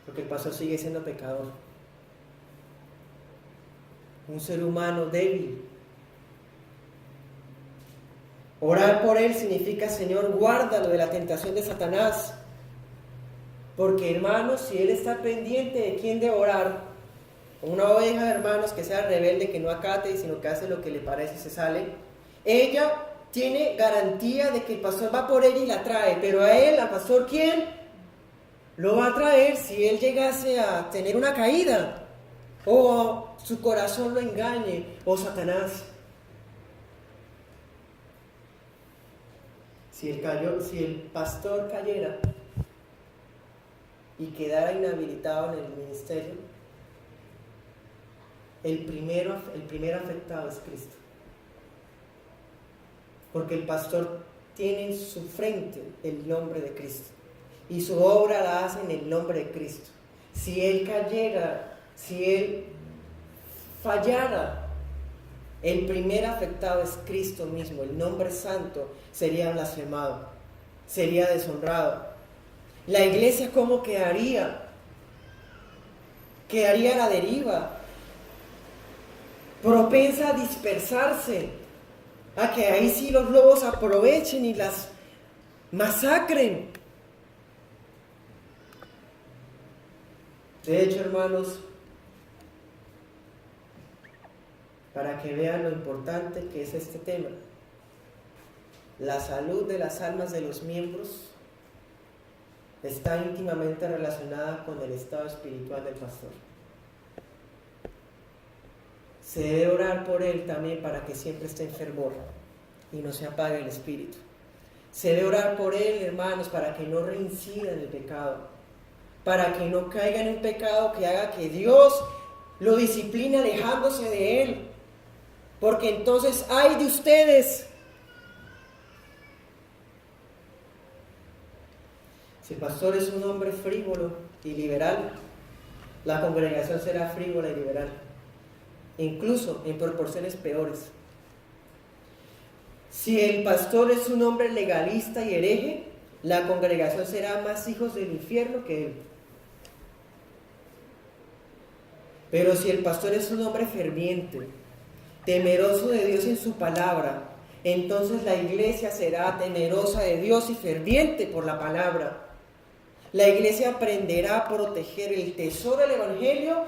porque el pastor sigue siendo pecador, un ser humano débil. Orar por él significa, Señor, guárdalo de la tentación de Satanás, porque, hermanos, si él está pendiente de quién debe orar, una oveja, hermanos, que sea rebelde, que no acate, sino que hace lo que le parece y se sale, ella tiene garantía de que el pastor va por ella y la trae, pero a él, al pastor, ¿quién lo va a traer si él llegase a tener una caída? O su corazón lo engañe, o Satanás. Si el pastor cayera y quedara inhabilitado en el ministerio, el primer afectado es Cristo. Porque el pastor tiene en su frente el nombre de Cristo y su obra la hace en el nombre de Cristo. Si él cayera, si él fallara, el primer afectado es Cristo mismo. El nombre santo sería blasfemado, sería deshonrado. La iglesia, ¿cómo quedaría? Quedaría a la deriva, propensa a dispersarse, a que ahí sí los lobos aprovechen y las masacren. De hecho, hermanos, para que vean lo importante que es este tema, la salud de las almas de los miembros está íntimamente relacionada con el estado espiritual del pastor. Se debe orar por él también para que siempre esté en fervor y no se apague el espíritu. Se debe orar por él, hermanos, para que no reincida en el pecado, para que no caiga en un pecado que haga que Dios lo discipline alejándose de él, porque entonces ¡ay de ustedes! Si el pastor es un hombre frívolo y liberal, la congregación será frívola y liberal, incluso en proporciones peores. Si el pastor es un hombre legalista y hereje, la congregación será más hijos del infierno que él. Pero si el pastor es un hombre ferviente, temeroso de Dios en su palabra, entonces la iglesia será temerosa de Dios y ferviente por la palabra. La iglesia aprenderá a proteger el tesoro del evangelio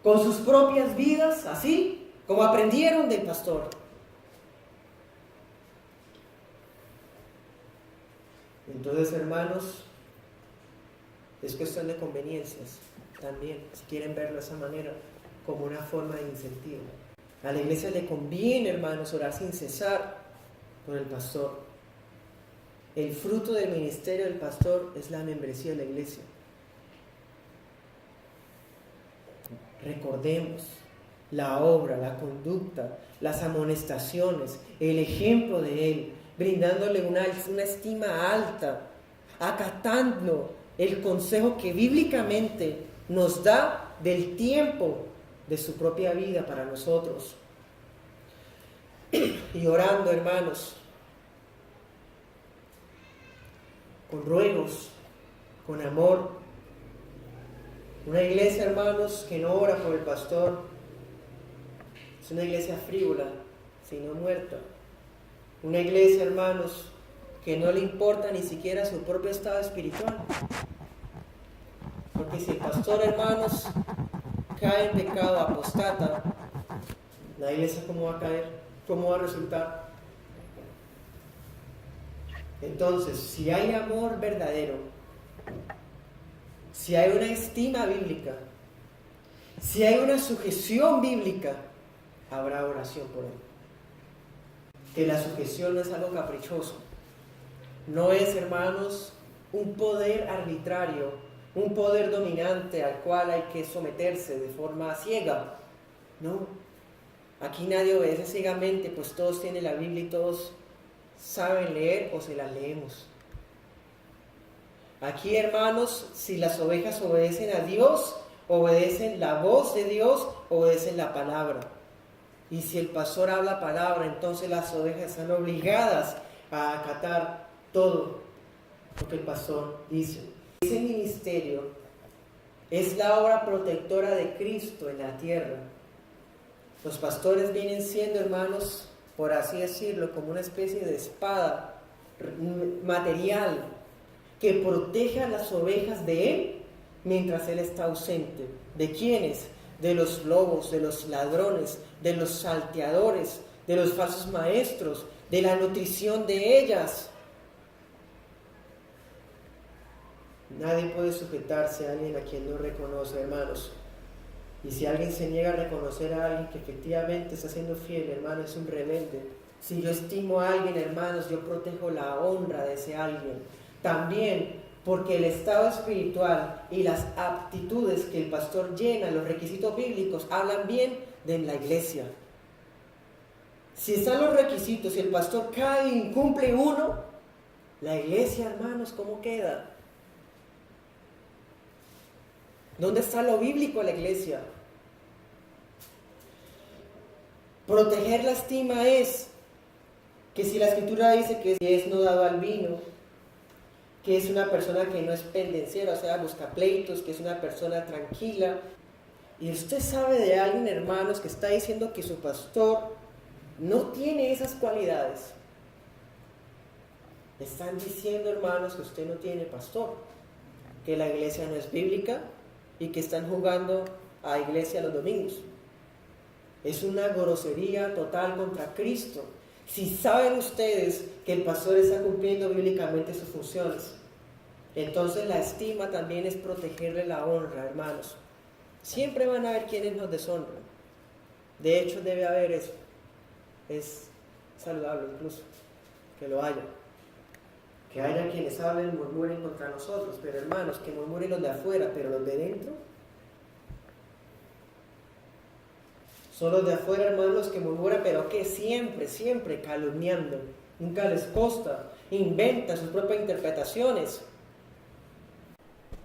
con sus propias vidas, así como aprendieron del pastor. Entonces, hermanos, es cuestión de conveniencias también, si quieren verlo de esa manera, como una forma de incentivo. A la iglesia le conviene, hermanos, orar sin cesar por el pastor. El fruto del ministerio del pastor es la membresía de la iglesia. Recordemos la obra, la conducta, las amonestaciones, el ejemplo de él, brindándole una estima alta, acatando el consejo que bíblicamente nos da del tiempo de su propia vida para nosotros. Y orando, hermanos, con ruegos, con amor. Una iglesia, hermanos, que no ora por el pastor es una iglesia frívola, sino muerta. Una iglesia, hermanos, que no le importa ni siquiera su propio estado espiritual. Porque si el pastor, hermanos, cae en pecado, apostata, la iglesia ¿cómo va a caer? ¿Cómo va a resultar? Entonces, si hay amor verdadero, si hay una estima bíblica, si hay una sujeción bíblica, habrá oración por él. Que la sujeción no es algo caprichoso, no es, hermanos, un poder arbitrario, un poder dominante al cual hay que someterse de forma ciega. No, aquí nadie obedece ciegamente, pues todos tienen la Biblia y todos saben leer o se la leemos. Aquí, hermanos, si las ovejas obedecen a Dios, obedecen la voz de Dios, obedecen la palabra. Y si el pastor habla palabra, entonces las ovejas están obligadas a acatar todo lo que el pastor dice. Ese ministerio es la obra protectora de Cristo en la tierra. Los pastores vienen siendo, hermanos, por así decirlo, como una especie de espada material que protege a las ovejas de él mientras él está ausente. ¿De quiénes? De los lobos, de los ladrones, de los salteadores, de los falsos maestros, de la nutrición de ellas. Nadie puede sujetarse a alguien a quien no reconoce, hermanos. Y si alguien se niega a reconocer a alguien que efectivamente está siendo fiel, hermano, es un rebelde. Si yo estimo a alguien, hermanos, yo protejo la honra de ese alguien. También porque el estado espiritual y las aptitudes que el pastor llena, los requisitos bíblicos, hablan bien de la iglesia. Si están los requisitos y el pastor cae y incumple uno, la iglesia, hermanos, ¿cómo queda? ¿Dónde está lo bíblico en la iglesia? Proteger la estima es que si la Escritura dice que es no dado al vino, que es una persona que no es pendenciera, o sea, busca pleitos, que es una persona tranquila, y usted sabe de alguien, hermanos, que está diciendo que su pastor no tiene esas cualidades, están diciendo, hermanos, que usted no tiene pastor, que la iglesia no es bíblica y que están jugando a iglesia los domingos. Es una grosería total contra Cristo. Si saben ustedes que el pastor está cumpliendo bíblicamente sus funciones, entonces la estima también es protegerle la honra, hermanos. Siempre van a haber quienes nos deshonran. De hecho, debe haber eso. Es saludable incluso que lo haya. Que haya quienes hablen, murmuren contra nosotros, pero hermanos, que murmuren los de afuera, pero los de dentro. Son los de afuera, hermanos, que murmuran, pero que siempre calumniando. Nunca les consta, inventan sus propias interpretaciones.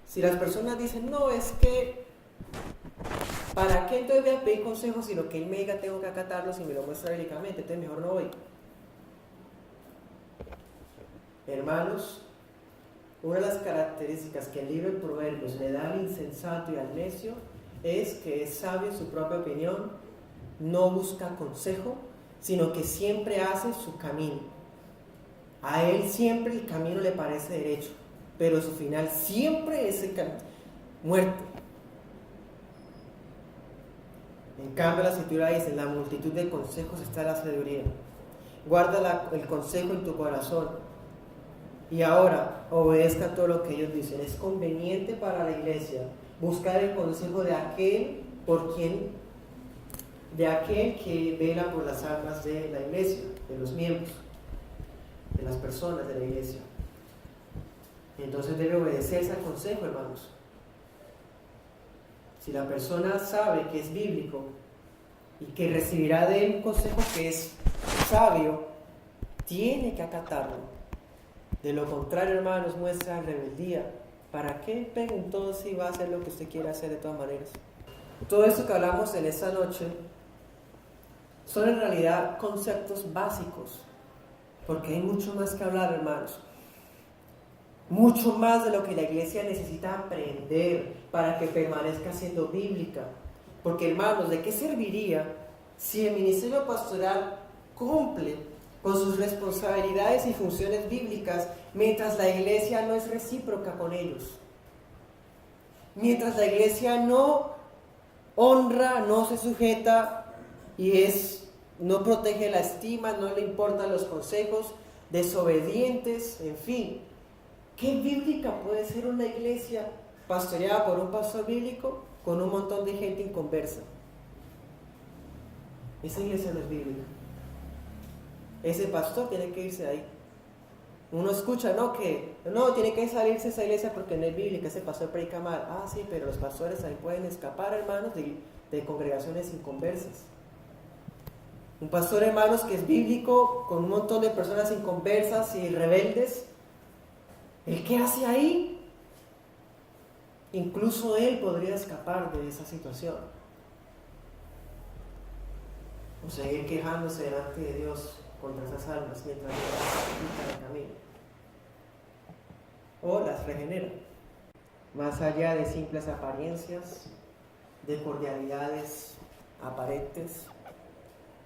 Si las personas dicen, no, es que, ¿para qué entonces voy a pedir consejos si lo que él me diga tengo que acatarlo si me lo muestra bíblicamente? Entonces mejor no voy. Hermanos, una de las características que el libro de Proverbios le da al insensato y al necio es que es sabio en su propia opinión, no busca consejo, sino que siempre hace su camino. A él siempre el camino le parece derecho, pero su final siempre es muerte. En cambio, la Escritura dice, en la multitud de consejos está la sabiduría. Guarda el consejo en tu corazón. Y ahora, obedezca todo lo que ellos dicen. Es conveniente para la iglesia buscar el consejo de aquel que vela por las almas de la iglesia, de los miembros, de las personas de la iglesia. Entonces debe obedecerse al consejo, hermanos. Si la persona sabe que es bíblico y que recibirá de él un consejo que es sabio, tiene que acatarlo. De lo contrario, hermanos, muestra rebeldía. ¿Para qué preguntó si va a hacer lo que usted quiere hacer de todas maneras? Todo esto que hablamos en esta noche son en realidad conceptos básicos, porque hay mucho más que hablar, hermanos. Mucho más de lo que la iglesia necesita aprender para que permanezca siendo bíblica. Porque, hermanos, ¿de qué serviría si el ministerio pastoral cumple con sus responsabilidades y funciones bíblicas mientras la iglesia no es recíproca con ellos? Mientras la iglesia no honra, no se sujeta y no protege la estima, no le importan los consejos, desobedientes, en fin. ¿Qué bíblica puede ser una iglesia pastoreada por un pastor bíblico con un montón de gente inconversa? Esa iglesia no es bíblica. Ese pastor tiene que irse de ahí. Uno escucha, tiene que salirse de esa iglesia porque no es bíblica, ese pastor predica mal. Ah, sí, pero los pastores también pueden escapar, hermanos, de congregaciones inconversas. Un pastor, hermanos, que es bíblico, con un montón de personas inconversas y rebeldes, ¿el qué hace ahí? Incluso él podría escapar de esa situación. O seguir quejándose delante de Dios contra esas almas mientras las el camino. O las regenera. Más allá de simples apariencias, de cordialidades aparentes,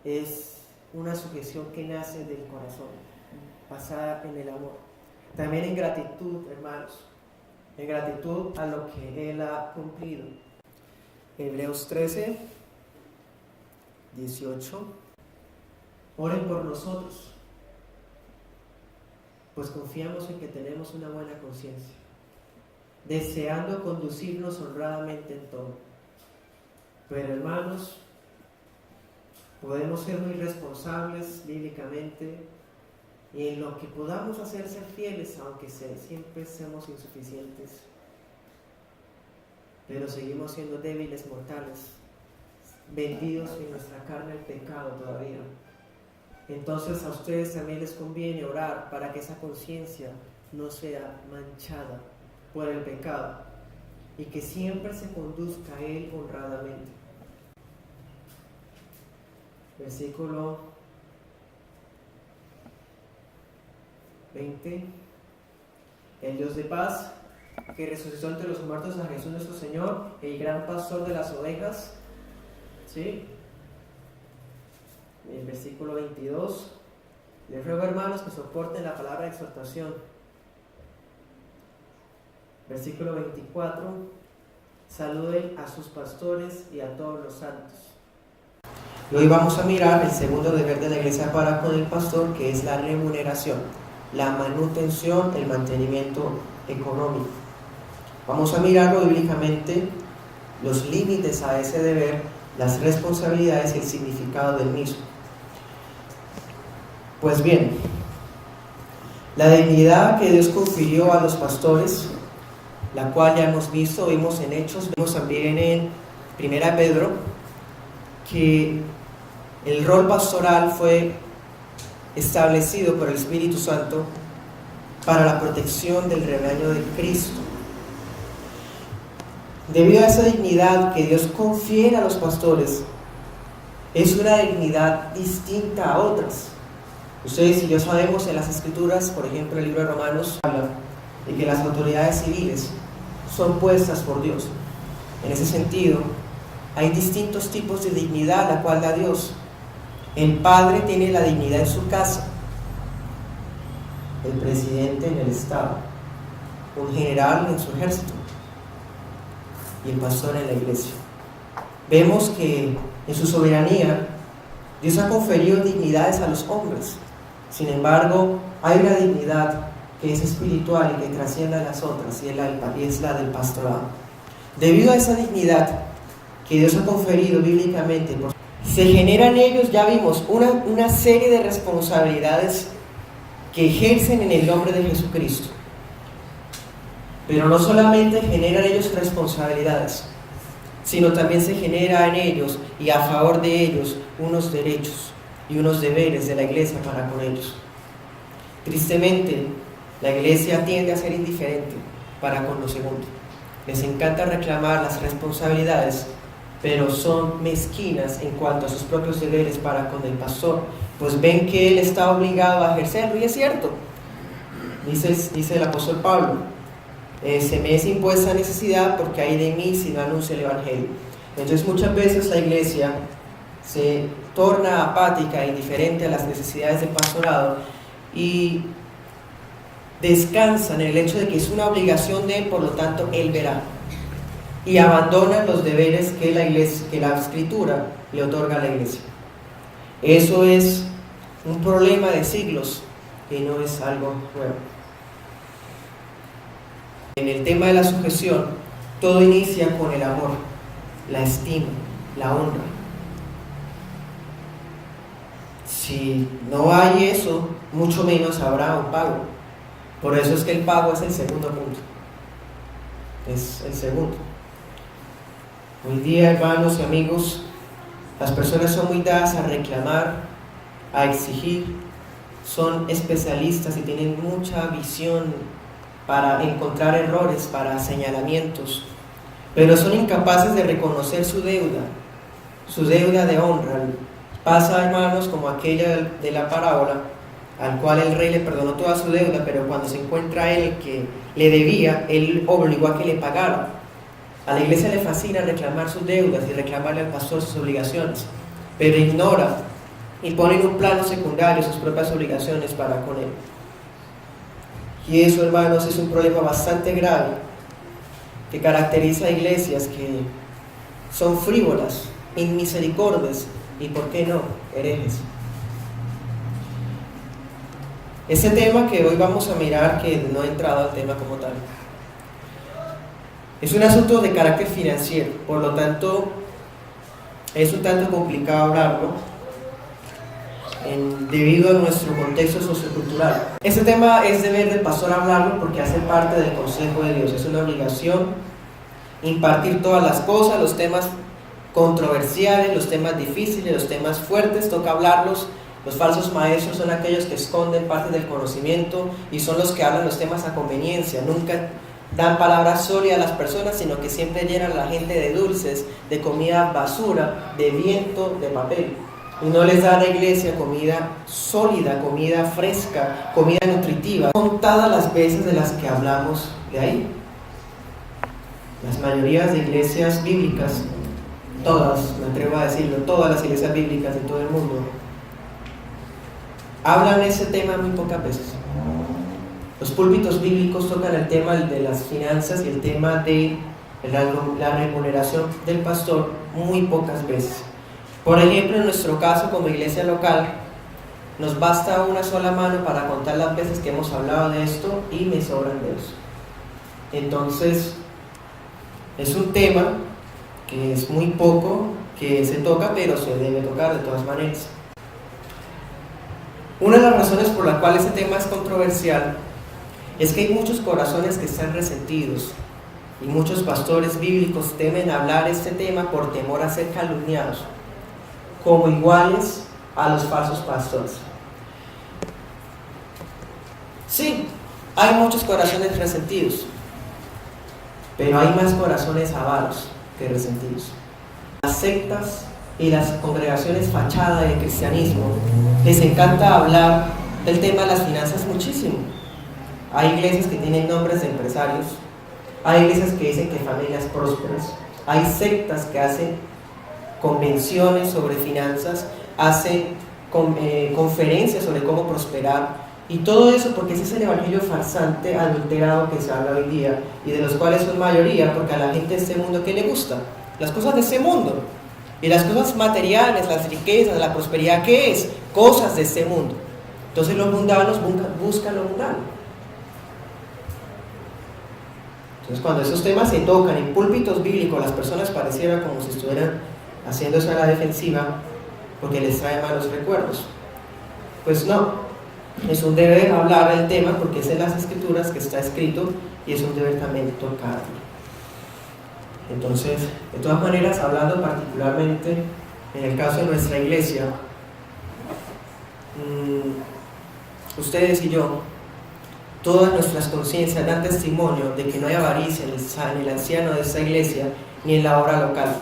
es una sujeción que nace del corazón, basada en el amor. También en gratitud, hermanos, en gratitud a lo que Él ha cumplido. Hebreos 13, 18. Oren por nosotros, pues confiamos en que tenemos una buena conciencia, deseando conducirnos honradamente en todo. Pero, hermanos, podemos ser muy responsables bíblicamente y en lo que podamos hacer ser fieles, aunque siempre seamos insuficientes, pero seguimos siendo débiles mortales, vendidos en nuestra carne al pecado todavía. Entonces a ustedes también les conviene orar para que esa conciencia no sea manchada por el pecado y que siempre se conduzca a Él honradamente. versículo 20. El Dios de paz, que resucitó entre los muertos a Jesús nuestro Señor, el gran pastor de las ovejas. ¿Sí? El versículo 22. Les ruego, hermanos, que soporten la palabra de exhortación. Versículo 24. Saluden a sus pastores y a todos los santos. Y hoy vamos a mirar el segundo deber de la iglesia para con el pastor, que es la remuneración, la manutención, el mantenimiento económico. Vamos a mirarlo bíblicamente, los límites a ese deber, las responsabilidades y el significado del mismo. Pues bien, la dignidad que Dios confirió a los pastores, la cual ya hemos visto, vimos en Hechos, vimos también en 1 Pedro, que el rol pastoral fue establecido por el Espíritu Santo para la protección del rebaño de Cristo. Debido a esa dignidad que Dios confiere a los pastores, es una dignidad distinta a otras. Ustedes y yo sabemos en las Escrituras, por ejemplo el libro de Romanos, habla de que las autoridades civiles son puestas por Dios. En ese sentido, hay distintos tipos de dignidad la cual da Dios. El padre tiene la dignidad en su casa, el presidente en el estado, un general en su ejército y el pastor en la iglesia. Vemos que en su soberanía Dios ha conferido dignidades a los hombres. Sin embargo, hay una dignidad que es espiritual y que trasciende a las otras, y es la del pastorado. Debido a esa dignidad que Dios ha conferido bíblicamente, se generan ellos, ya vimos, una serie de responsabilidades que ejercen en el nombre de Jesucristo. Pero no solamente generan ellos responsabilidades, sino también se genera en ellos y a favor de ellos unos derechos y unos deberes de la iglesia para con ellos. Tristemente, la iglesia tiende a ser indiferente para con lo segundo. Les encanta reclamar las responsabilidades, pero son mezquinas en cuanto a sus propios deberes para con el pastor, pues ven que él está obligado a ejercerlo, y es cierto. Dice el apóstol Pablo, se me es impuesta necesidad porque hay de mí si no anuncio el evangelio. Entonces muchas veces la iglesia se torna apática e indiferente a las necesidades del pastorado y descansa en el hecho de que es una obligación de él, por lo tanto él verá, y abandonan los deberes que la Escritura le otorga a la iglesia. Eso es un problema de siglos y no es algo nuevo. En el tema de la sujeción, todo inicia con el amor, la estima, la honra. Si no hay eso, mucho menos habrá un pago. Por eso es que el pago es el segundo punto. Es el segundo. Hoy día, hermanos y amigos, las personas son muy dadas a reclamar, a exigir, son especialistas y tienen mucha visión para encontrar errores, para señalamientos, pero son incapaces de reconocer su deuda de honra. Pasa, hermanos, como aquella de la parábola, al cual el rey le perdonó toda su deuda, pero cuando se encuentra él que le debía, él obligó a que le pagara. A la iglesia le fascina reclamar sus deudas y reclamarle al pastor sus obligaciones, pero ignora y pone en un plano secundario sus propias obligaciones para con él. Y eso, hermanos, es un problema bastante grave que caracteriza a iglesias que son frívolas, inmisericordias y, ¿por qué no?, herejes. Ese tema que hoy vamos a mirar, que no he entrado al tema como tal, es un asunto de carácter financiero, por lo tanto es un tanto complicado hablarlo debido a nuestro contexto sociocultural. Este tema es deber del pastor hablarlo porque hace parte del consejo de Dios. Es una obligación impartir todas las cosas, los temas controversiales, los temas difíciles, los temas fuertes, toca hablarlos. Los falsos maestros son aquellos que esconden parte del conocimiento y son los que hablan los temas a conveniencia. Nunca dan palabras sólidas a las personas, sino que siempre llenan a la gente de dulces, de comida basura, de viento, de papel. y no les da a la iglesia comida sólida, comida fresca, comida nutritiva, contadas las veces de las que hablamos de ahí. Las mayorías de iglesias bíblicas, todas, me atrevo a decirlo, todas las iglesias bíblicas de todo el mundo, hablan de ese tema muy pocas veces. Los púlpitos bíblicos tocan el tema de las finanzas y el tema de la remuneración del pastor muy pocas veces. Por ejemplo, en nuestro caso como iglesia local, nos basta una sola mano para contar las veces que hemos hablado de esto y me sobran dedos. Entonces, es un tema que es muy poco que se toca, pero se debe tocar de todas maneras. Una de las razones por las cuales este tema es controversial es que hay muchos corazones que están resentidos y muchos pastores bíblicos temen hablar este tema por temor a ser calumniados como iguales a los falsos pastores. Sí, hay muchos corazones resentidos, pero hay más corazones avaros que resentidos. Las sectas y las congregaciones fachada del cristianismo les encanta hablar del tema de las finanzas muchísimo. Hay iglesias que tienen nombres de empresarios, hay iglesias que dicen que familias prósperas, hay sectas que hacen convenciones sobre finanzas, hacen conferencias sobre cómo prosperar, y todo eso porque ese es el evangelio farsante, adulterado que se habla hoy día, y de los cuales son mayoría, porque a la gente de este mundo, ¿qué le gusta? Las cosas de este mundo, y las cosas materiales, las riquezas, la prosperidad, ¿qué es? Cosas de este mundo. Entonces los mundanos buscan lo mundano. Entonces cuando esos temas se tocan en púlpitos bíblicos, las personas parecieran como si estuvieran haciéndose a la defensiva porque les trae malos recuerdos. Pues no, es un deber hablar del tema porque es en las escrituras que está escrito y es un deber también tocarlo. Entonces, de todas maneras, hablando particularmente en el caso de nuestra iglesia, ustedes y yo, todas nuestras conciencias dan testimonio de que no hay avaricia en el anciano de esta iglesia ni en la obra local.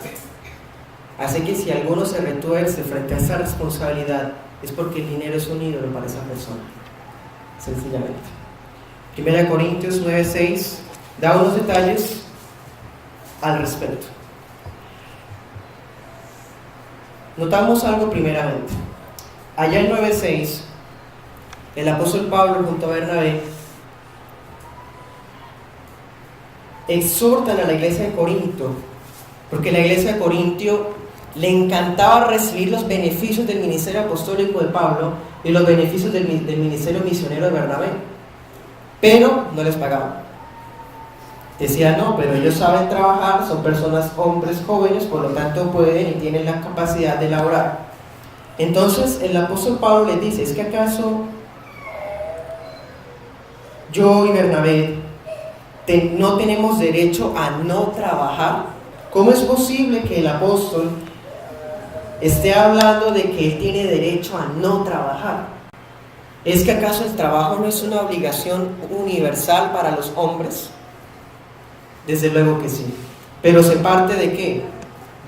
Así que si alguno se retuerce frente a esa responsabilidad, es porque el dinero es un ídolo para esa persona, sencillamente. 1 Corintios 9:6 da unos detalles al respecto. Notamos algo primeramente. Allá en 9:6, el apóstol Pablo junto a Bernabé exhortan a la iglesia de Corinto, porque la iglesia de Corintio le encantaba recibir los beneficios del ministerio apostólico de Pablo y los beneficios del ministerio misionero de Bernabé, pero no les pagaban. Decía, no, pero ellos saben trabajar, son personas, hombres jóvenes, por lo tanto pueden y tienen la capacidad de laborar. Entonces el apóstol Pablo les dice, ¿es que acaso yo y Bernabé no tenemos derecho a no trabajar? ¿Cómo es posible que el apóstol esté hablando de que él tiene derecho a no trabajar? ¿Es que acaso el trabajo no es una obligación universal para los hombres? Desde luego que sí. Pero se parte ¿de qué?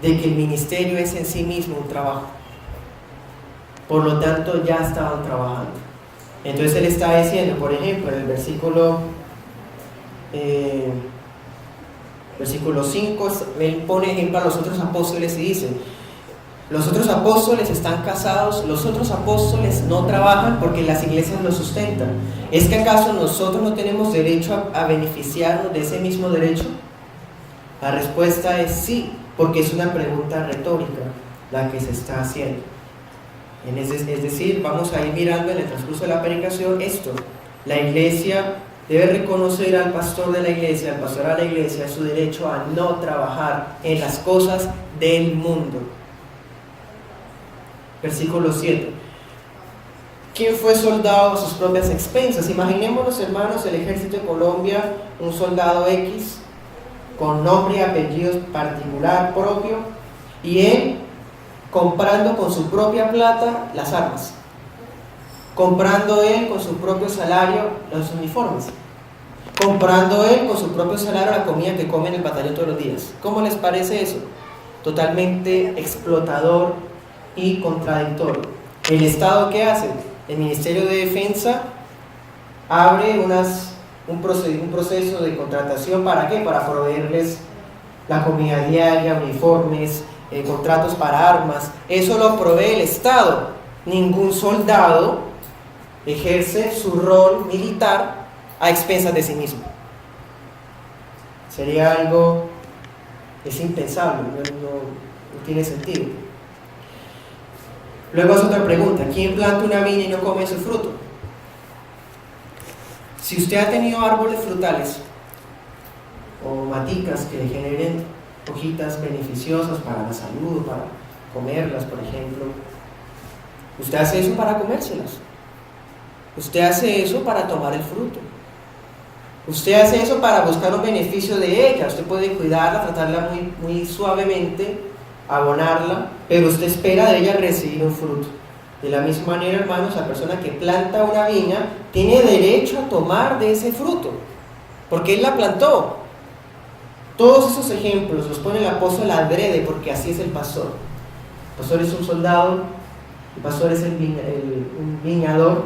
De que el ministerio es en sí mismo un trabajo. Por lo tanto, ya estaban trabajando. Entonces él está diciendo, por ejemplo, en el versículo 5, él pone ejemplo a los otros apóstoles y dice, los otros apóstoles están casados, los otros apóstoles no trabajan porque las iglesias los sustentan. ¿Es que acaso nosotros no tenemos derecho a beneficiarnos de ese mismo derecho? La respuesta es sí, porque es una pregunta retórica la que se está haciendo. Es decir, vamos a ir mirando en el transcurso de la predicación esto. La iglesia debe reconocer al pastor de la iglesia, al pastor de la iglesia, su derecho a no trabajar en las cosas del mundo. Versículo 7. ¿Quién fue soldado a sus propias expensas? Imaginémonos, hermanos, el ejército de Colombia, un soldado X, con nombre y apellido particular propio, y él comprando con su propia plata las armas, comprando él con su propio salario los uniformes, comprando él con su propio salario la comida que come en el batallón todos los días. ¿Cómo les parece eso? Totalmente explotador y contradictorio. ¿El Estado qué hace? El Ministerio de Defensa abre un proceso de contratación. ¿Para qué? Para proveerles la comida diaria, uniformes, contratos para armas. Eso lo provee el Estado. Ningún soldado ejerce su rol militar a expensas de sí mismo. Sería algo, es impensable, no tiene sentido. Luego es otra pregunta: ¿quién planta una viña y no come su fruto? Si usted ha tenido árboles frutales o maticas que generen hojitas beneficiosas para la salud, para comerlas, por ejemplo, usted hace eso para comérselas. Usted hace eso para tomar el fruto. Usted hace eso para buscar un beneficio de ella. Usted puede cuidarla, tratarla muy suavemente, abonarla, pero usted espera de ella recibir un fruto. De la misma manera, hermanos, la persona que planta una viña tiene derecho a tomar de ese fruto, porque él la plantó. Todos esos ejemplos los pone el apóstol adrede, porque así es el pastor. El pastor es un soldado, el pastor es un viñador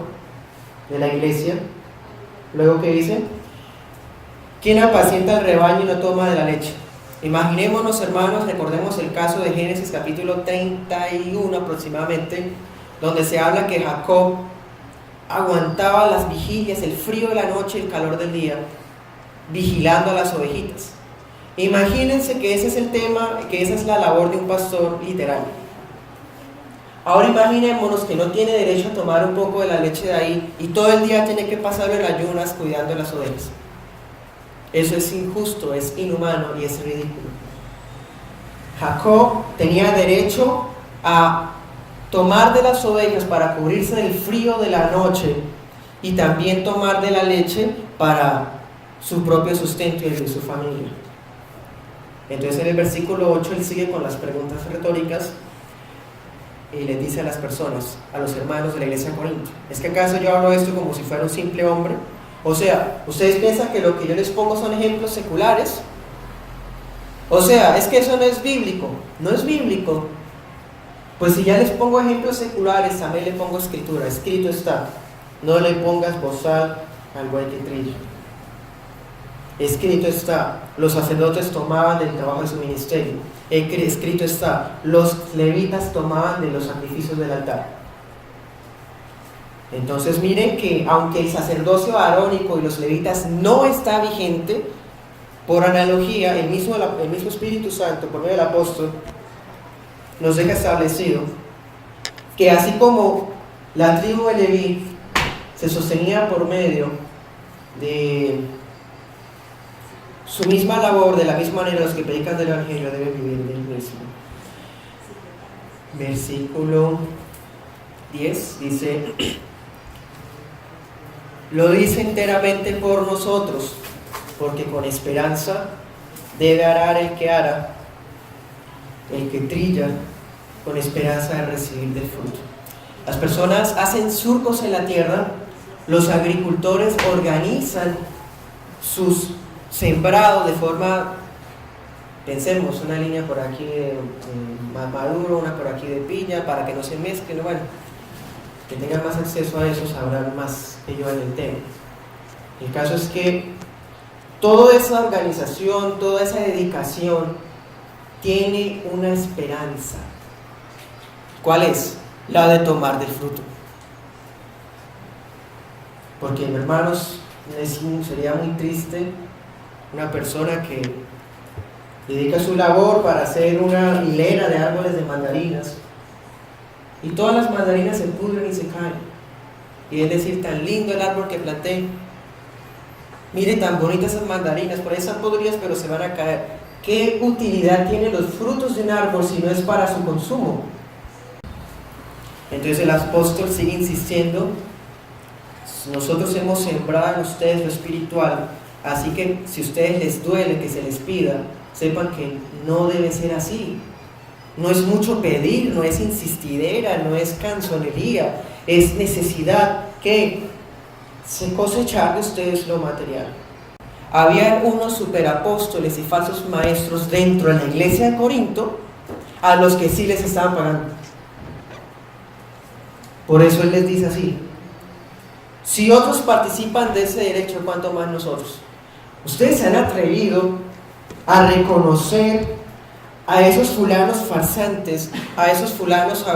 de la iglesia. Luego, ¿qué dice? ¿Quién apacienta el rebaño y no toma de la leche? Imaginémonos, hermanos, recordemos el caso de Génesis capítulo 31 aproximadamente, donde se habla que Jacob aguantaba las vigilias, el frío de la noche, el calor del día, vigilando a las ovejitas. Imagínense que ese es el tema, que esa es la labor de un pastor literal. Ahora imaginémonos que no tiene derecho a tomar un poco de la leche de ahí y todo el día tiene que pasarlo en ayunas cuidando las ovejas. Eso es injusto, es inhumano y es ridículo. Jacob tenía derecho a tomar de las ovejas para cubrirse del frío de la noche y también tomar de la leche para su propio sustento y el de su familia. Entonces en el versículo 8 él sigue con las preguntas retóricas y les dice a las personas, a los hermanos de la iglesia de Corinto: ¿es que acaso yo hablo esto como si fuera un simple hombre? O sea, ¿ustedes piensan que lo que yo les pongo son ejemplos seculares? O sea, es que eso no es bíblico. No es bíblico. Pues si ya les pongo ejemplos seculares, también le pongo escritura. Escrito está: no le pongas bozal al buey que trilla. Escrito está: los sacerdotes tomaban del trabajo de su ministerio. Escrito está: los levitas tomaban de los sacrificios del altar. Entonces miren que aunque el sacerdocio arónico y los levitas no está vigente, por analogía el mismo Espíritu Santo por medio del apóstol nos deja establecido que así como la tribu de Leví se sostenía por medio de su misma labor, de la misma manera los que predican del Evangelio deben vivir del mismo. Versículo 10 dice: lo dice enteramente por nosotros, porque con esperanza debe arar el que ara, el que trilla, con esperanza de recibir del fruto. Las personas hacen surcos en la tierra, los agricultores organizan sus sembrados de forma, pensemos, una línea por aquí de maduro, una por aquí de piña, para que no se mezclen. Bueno, que tengan más acceso a eso sabrán más que yo en el tema. El caso es que toda esa organización, toda esa dedicación tiene una esperanza. ¿Cuál es? La de tomar del fruto. Porque, hermanos, sería muy triste una persona que dedica su labor para hacer una hilera de árboles de mandarinas y todas las mandarinas se pudren y se caen. Y es decir, tan lindo el árbol que planté. Mire, tan bonitas esas mandarinas, por ahí están podridas, pero se van a caer. ¿Qué utilidad tienen los frutos de un árbol si no es para su consumo? Entonces el apóstol sigue insistiendo: nosotros hemos sembrado en ustedes lo espiritual, así que si a ustedes les duele que se les pida, sepan que no debe ser así. No es mucho pedir, no es insistidera, no es canzonería, es necesidad que se cosechar de ustedes lo material. Había unos superapóstoles y falsos maestros dentro de la iglesia de Corinto a los que sí les estaban pagando. Por eso Él les dice así: si otros participan de ese derecho, ¿cuánto más nosotros? Ustedes se han atrevido a reconocer a esos fulanos farsantes, a esos fulanos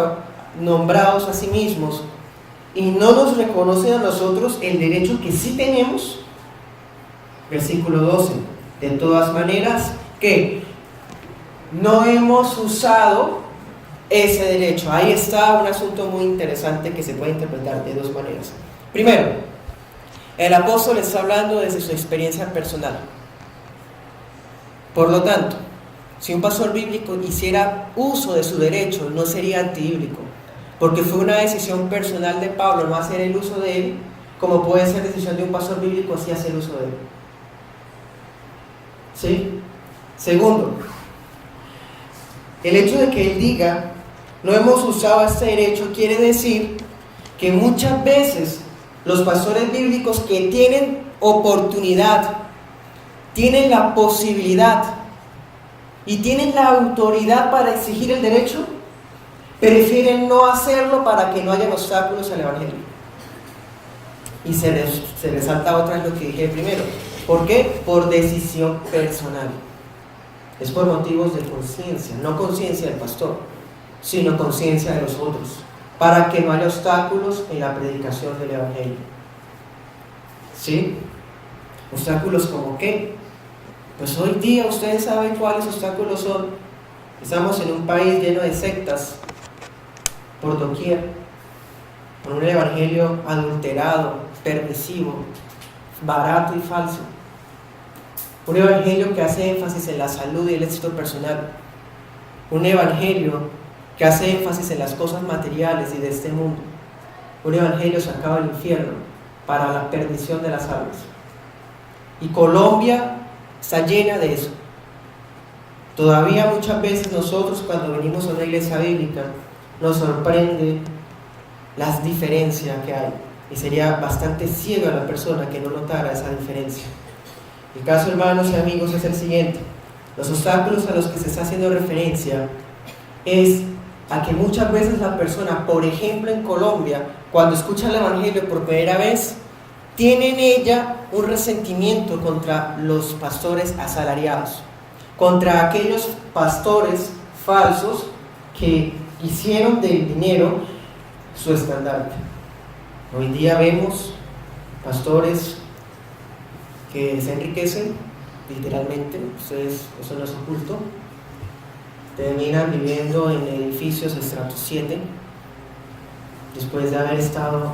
nombrados a sí mismos, y no nos reconocen a nosotros el derecho que sí tenemos. Versículo 12: de todas maneras, que no hemos usado ese derecho. Ahí está un asunto muy interesante que se puede interpretar de dos maneras. Primero, el apóstol está hablando desde su experiencia personal. Por lo tanto, si un pastor bíblico hiciera uso de su derecho, no sería antibíblico, porque fue una decisión personal de Pablo no hacer el uso de él, como puede ser decisión de un pastor bíblico si hace el uso de él. ¿Sí? Segundo, el hecho de que él diga no hemos usado este derecho quiere decir que muchas veces los pastores bíblicos que tienen oportunidad, tienen la posibilidad y tienen la autoridad para exigir el derecho, prefieren no hacerlo para que no haya obstáculos al evangelio. Y se resalta otra vez lo que dije primero. ¿Por qué? Por decisión personal. Es por motivos de conciencia, no conciencia del pastor, sino conciencia de los otros, para que no haya obstáculos en la predicación del evangelio. ¿Sí? ¿Obstáculos como qué? Pues hoy día ustedes saben cuáles obstáculos son. Estamos en un país lleno de sectas por doquier, con un evangelio adulterado, permisivo, barato y falso. Un evangelio que hace énfasis en la salud y el éxito personal. Un evangelio que hace énfasis en las cosas materiales y de este mundo. Un evangelio sacado del infierno para la perdición de las almas. Y Colombia está llena de eso. Todavía muchas veces nosotros, cuando venimos a una iglesia bíblica, nos sorprende las diferencias que hay, y sería bastante ciega la persona que no notara esa diferencia. El caso, hermanos y amigos, es el siguiente: los obstáculos a los que se está haciendo referencia es a que muchas veces la persona, por ejemplo en Colombia, cuando escucha el evangelio por primera vez, tiene en ella un resentimiento contra los pastores asalariados, contra aquellos pastores falsos que hicieron del dinero su estandarte. Hoy día vemos pastores que se enriquecen, literalmente, ustedes, eso no es oculto, terminan viviendo en edificios de estrato 7, después de haber estado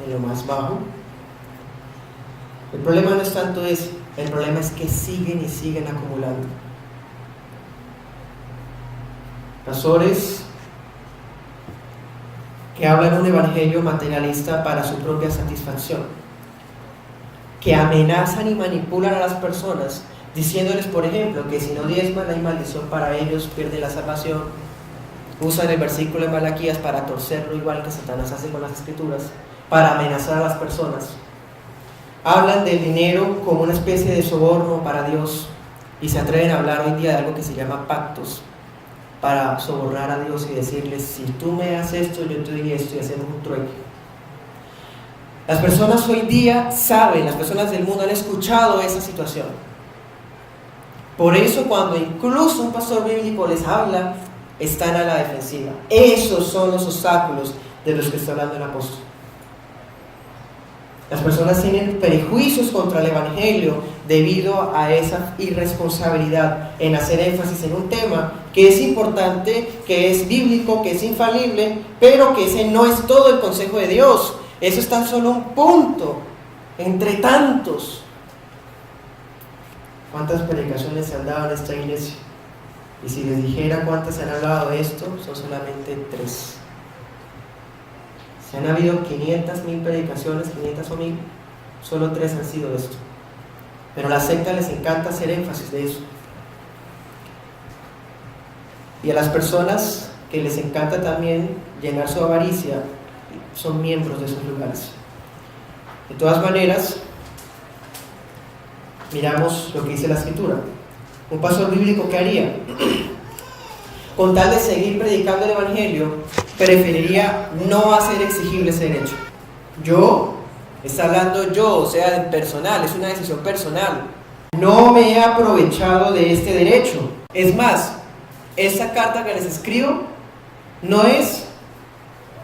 en lo más bajo. El problema no es tanto eso, el problema es que siguen y siguen acumulando. Pastores que hablan un evangelio materialista para su propia satisfacción, que amenazan y manipulan a las personas, diciéndoles, por ejemplo, que si no diezman hay maldición para ellos, pierden la salvación. Usan el versículo de Malaquías para torcerlo, igual que Satanás hace con las escrituras, para amenazar a las personas. Hablan del dinero como una especie de soborno para Dios, y se atreven a hablar hoy día de algo que se llama pactos, para sobornar a Dios y decirles, si tú me das esto, yo te doy esto, y hacemos un trueque. Las personas hoy día saben, las personas del mundo han escuchado esa situación. Por eso cuando incluso un pastor bíblico les habla, están a la defensiva. Esos son los obstáculos de los que está hablando el apóstol. Las personas tienen prejuicios contra el evangelio debido a esa irresponsabilidad en hacer énfasis en un tema que es importante, que es bíblico, que es infalible, pero que ese no es todo el consejo de Dios. Eso es tan solo un punto entre tantos. ¿Cuántas predicaciones se han dado en esta iglesia? Y si les dijera cuántas se han hablado de esto, son solamente 3. Si han habido 500,000 predicaciones, 500 o 1000, solo 3 han sido de esto. Pero a la secta les encanta hacer énfasis de eso. Y a las personas que les encanta también llenar su avaricia, son miembros de esos lugares. De todas maneras, miramos lo que dice la escritura. Un pastor bíblico, ¿qué haría? con tal de seguir predicando el Evangelio, preferiría no hacer exigible ese derecho. Yo, está hablando yo, o sea, de personal, es una decisión personal. No me he aprovechado de este derecho. Es más, esta carta que les escribo no es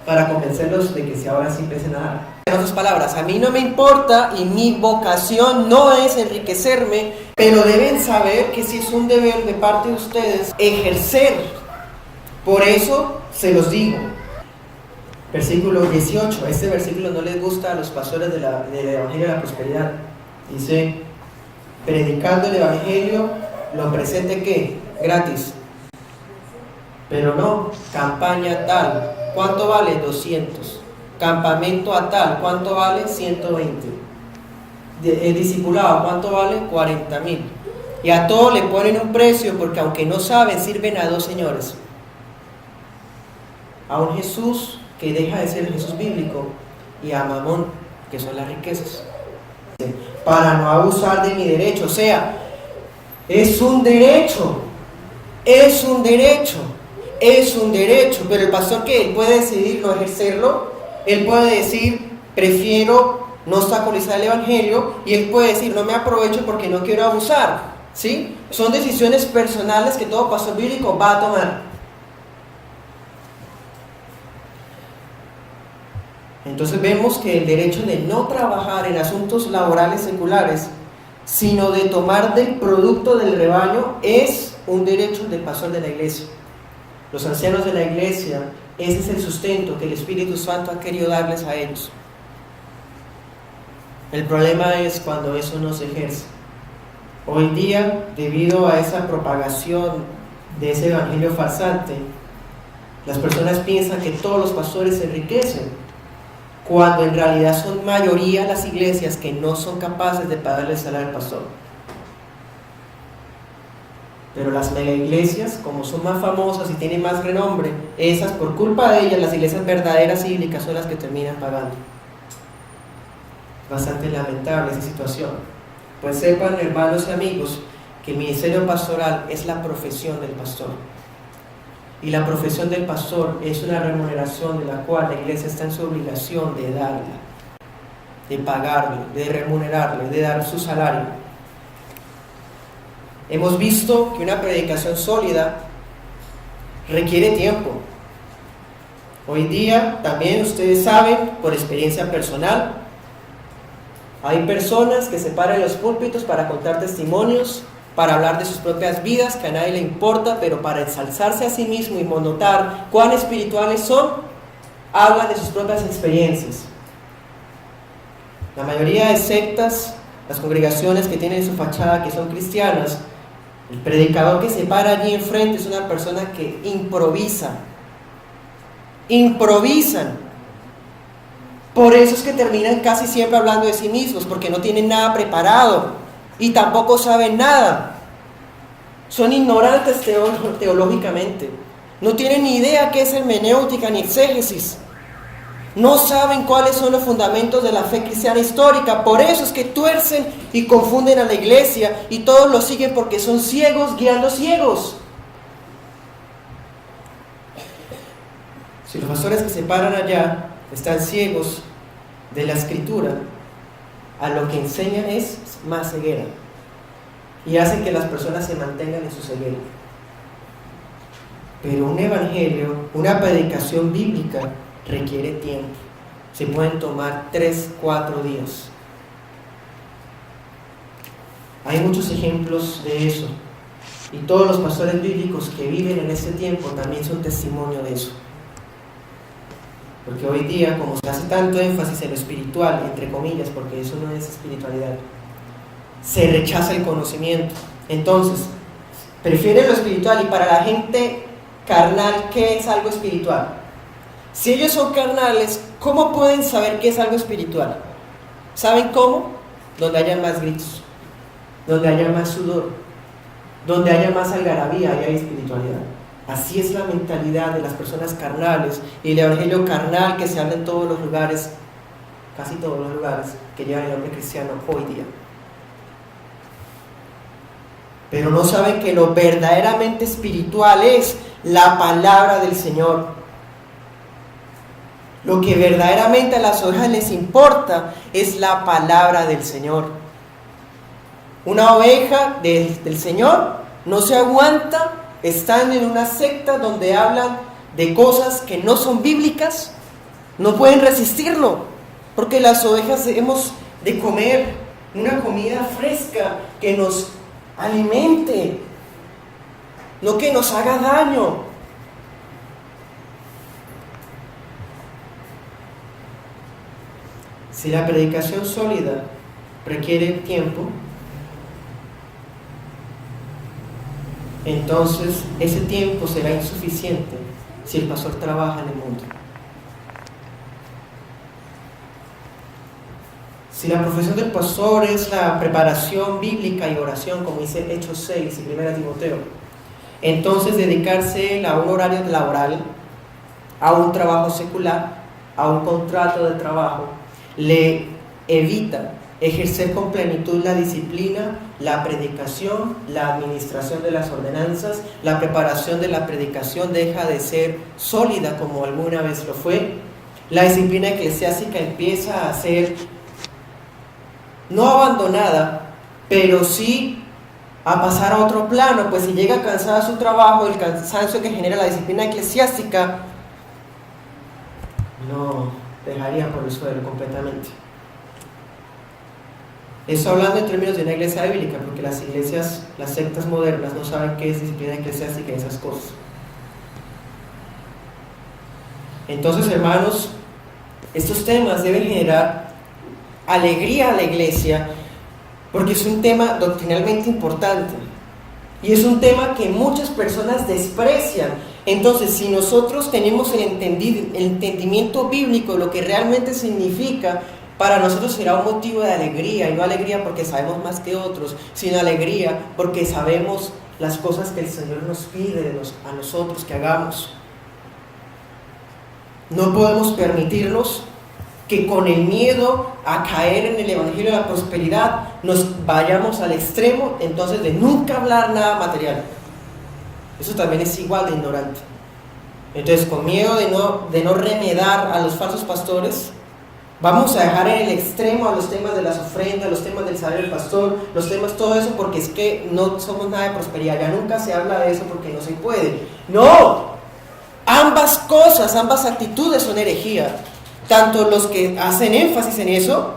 para convencerlos de que si ahora sí empiecen a dar. En otras palabras, a mí no me importa y mi vocación no es enriquecerme, pero deben saber que sí es un deber de parte de ustedes ejercer. Por eso se los digo. Versículo 18, este versículo no les gusta a los pastores del Evangelio de la Prosperidad. Dice, predicando el Evangelio, lo presente ¿qué? Gratis. Pero no, campaña tal, ¿cuánto vale? 200. Campamento a tal, ¿cuánto vale? 120. Discipulado, ¿cuánto vale? 40,000. Y a todo le ponen un precio porque aunque no saben, sirven a dos señores. A un Jesús que deja de ser el Jesús bíblico y a Mamón, que son las riquezas. Para no abusar de mi derecho, o sea, es un derecho, pero el pastor ¿qué? Él puede decidir no ejercerlo, él puede decir, prefiero no obstaculizar el Evangelio, y él puede decir, no me aprovecho porque no quiero abusar, ¿sí? Son decisiones personales que todo pastor bíblico va a tomar. Entonces vemos que el derecho de no trabajar en asuntos laborales seculares, sino de tomar del producto del rebaño, es un derecho del pastor de la iglesia. Los ancianos de la iglesia, ese es el sustento que el Espíritu Santo ha querido darles a ellos. El problema es cuando eso no se ejerce. Hoy día, debido a esa propagación de ese evangelio farsante, las personas piensan que todos los pastores se enriquecen, cuando en realidad son mayoría las iglesias que no son capaces de pagarle el salario al pastor. Pero las mega iglesias, como son más famosas y tienen más renombre, esas, por culpa de ellas, las iglesias verdaderas y bíblicas son las que terminan pagando. Bastante lamentable esa situación. Pues sepan, hermanos y amigos, que el ministerio pastoral es la profesión del pastor. Y la profesión del pastor es una remuneración de la cual la iglesia está en su obligación de darla, de pagarle, de remunerarle, de dar su salario. Hemos visto que una predicación sólida requiere tiempo. Hoy día, también ustedes saben, por experiencia personal, hay personas que se paran en los púlpitos para contar testimonios, para hablar de sus propias vidas, que a nadie le importa, pero para ensalzarse a sí mismo y notar cuán espirituales son, hablan de sus propias experiencias. La mayoría de sectas, las congregaciones que tienen su fachada que son cristianas, el predicador que se para allí enfrente es una persona que improvisan. Por eso es que terminan casi siempre hablando de sí mismos, porque no tienen nada preparado y tampoco saben nada. Son ignorantes teológicamente. No tienen ni idea qué es hermenéutica ni exégesis. No saben cuáles son los fundamentos de la fe cristiana histórica. Por eso es que tuercen y confunden a la iglesia y todos lo siguen porque son ciegos guiando ciegos. Si los pastores que se paran allá están ciegos de la escritura, a lo que enseñan es más ceguera y hacen que las personas se mantengan en su ceguera. Pero un evangelio, una predicación bíblica requiere tiempo. Se pueden tomar 3-4 días. Hay muchos ejemplos de eso y todos los pastores bíblicos que viven en este tiempo también son testimonio de eso. Porque hoy día, como se hace tanto énfasis en lo espiritual, entre comillas, porque eso no es espiritualidad, se rechaza el conocimiento. Entonces, prefieren lo espiritual, y para la gente carnal, ¿qué es algo espiritual? Si ellos son carnales, ¿cómo pueden saber qué es algo espiritual? ¿Saben cómo? Donde haya más gritos, donde haya más sudor, donde haya más algarabía, ahí hay espiritualidad. Así es la mentalidad de las personas carnales y el evangelio carnal que se habla en todos los lugares, casi todos los lugares que llevan el nombre cristiano hoy día. Pero no saben que lo verdaderamente espiritual es la palabra del Señor. Lo que verdaderamente a las ovejas les importa es la palabra del Señor. Una oveja del Señor no se aguanta estando en una secta donde hablan de cosas que no son bíblicas. No pueden resistirlo, porque las ovejas hemos de comer una comida fresca que nos alimente, no que nos haga daño. Si la predicación sólida requiere tiempo, entonces ese tiempo será insuficiente si el pastor trabaja en el mundo. Si la profesión del pastor es la preparación bíblica y oración, como dice Hechos 6 y 1 Timoteo, entonces dedicarse a un horario laboral, a un trabajo secular, a un contrato de trabajo, le evita ejercer con plenitud la disciplina, la predicación, la administración de las ordenanzas. La preparación de la predicación deja de ser sólida como alguna vez lo fue. La disciplina eclesiástica empieza a ser no abandonada, pero sí a pasar a otro plano, pues si llega cansada a su trabajo, el cansancio que genera la disciplina eclesiástica no dejaría por el suelo completamente. Eso hablando en términos de una iglesia bíblica, porque las iglesias, las sectas modernas no saben qué es disciplina eclesiástica y esas cosas. Entonces, hermanos, estos temas deben generar alegría a la iglesia, porque es un tema doctrinalmente importante y es un tema que muchas personas desprecian. Entonces, si nosotros tenemos el entendimiento bíblico de lo que realmente significa, para nosotros será un motivo de alegría, y no alegría porque sabemos más que otros, sino alegría porque sabemos las cosas que el Señor nos pide a nosotros que hagamos. No podemos permitirnos que con el miedo a caer en el evangelio de la prosperidad nos vayamos al extremo entonces de nunca hablar nada material. Eso también es igual de ignorante. Entonces, con miedo de no remedar a los falsos pastores, vamos a dejar en el extremo a los temas de las ofrendas, los temas del salario del pastor, los temas, todo eso, porque es que no somos nada de prosperidad. Ya nunca se habla de eso porque no se puede. ¡No! Ambas cosas, ambas actitudes son herejía. Tanto los que hacen énfasis en eso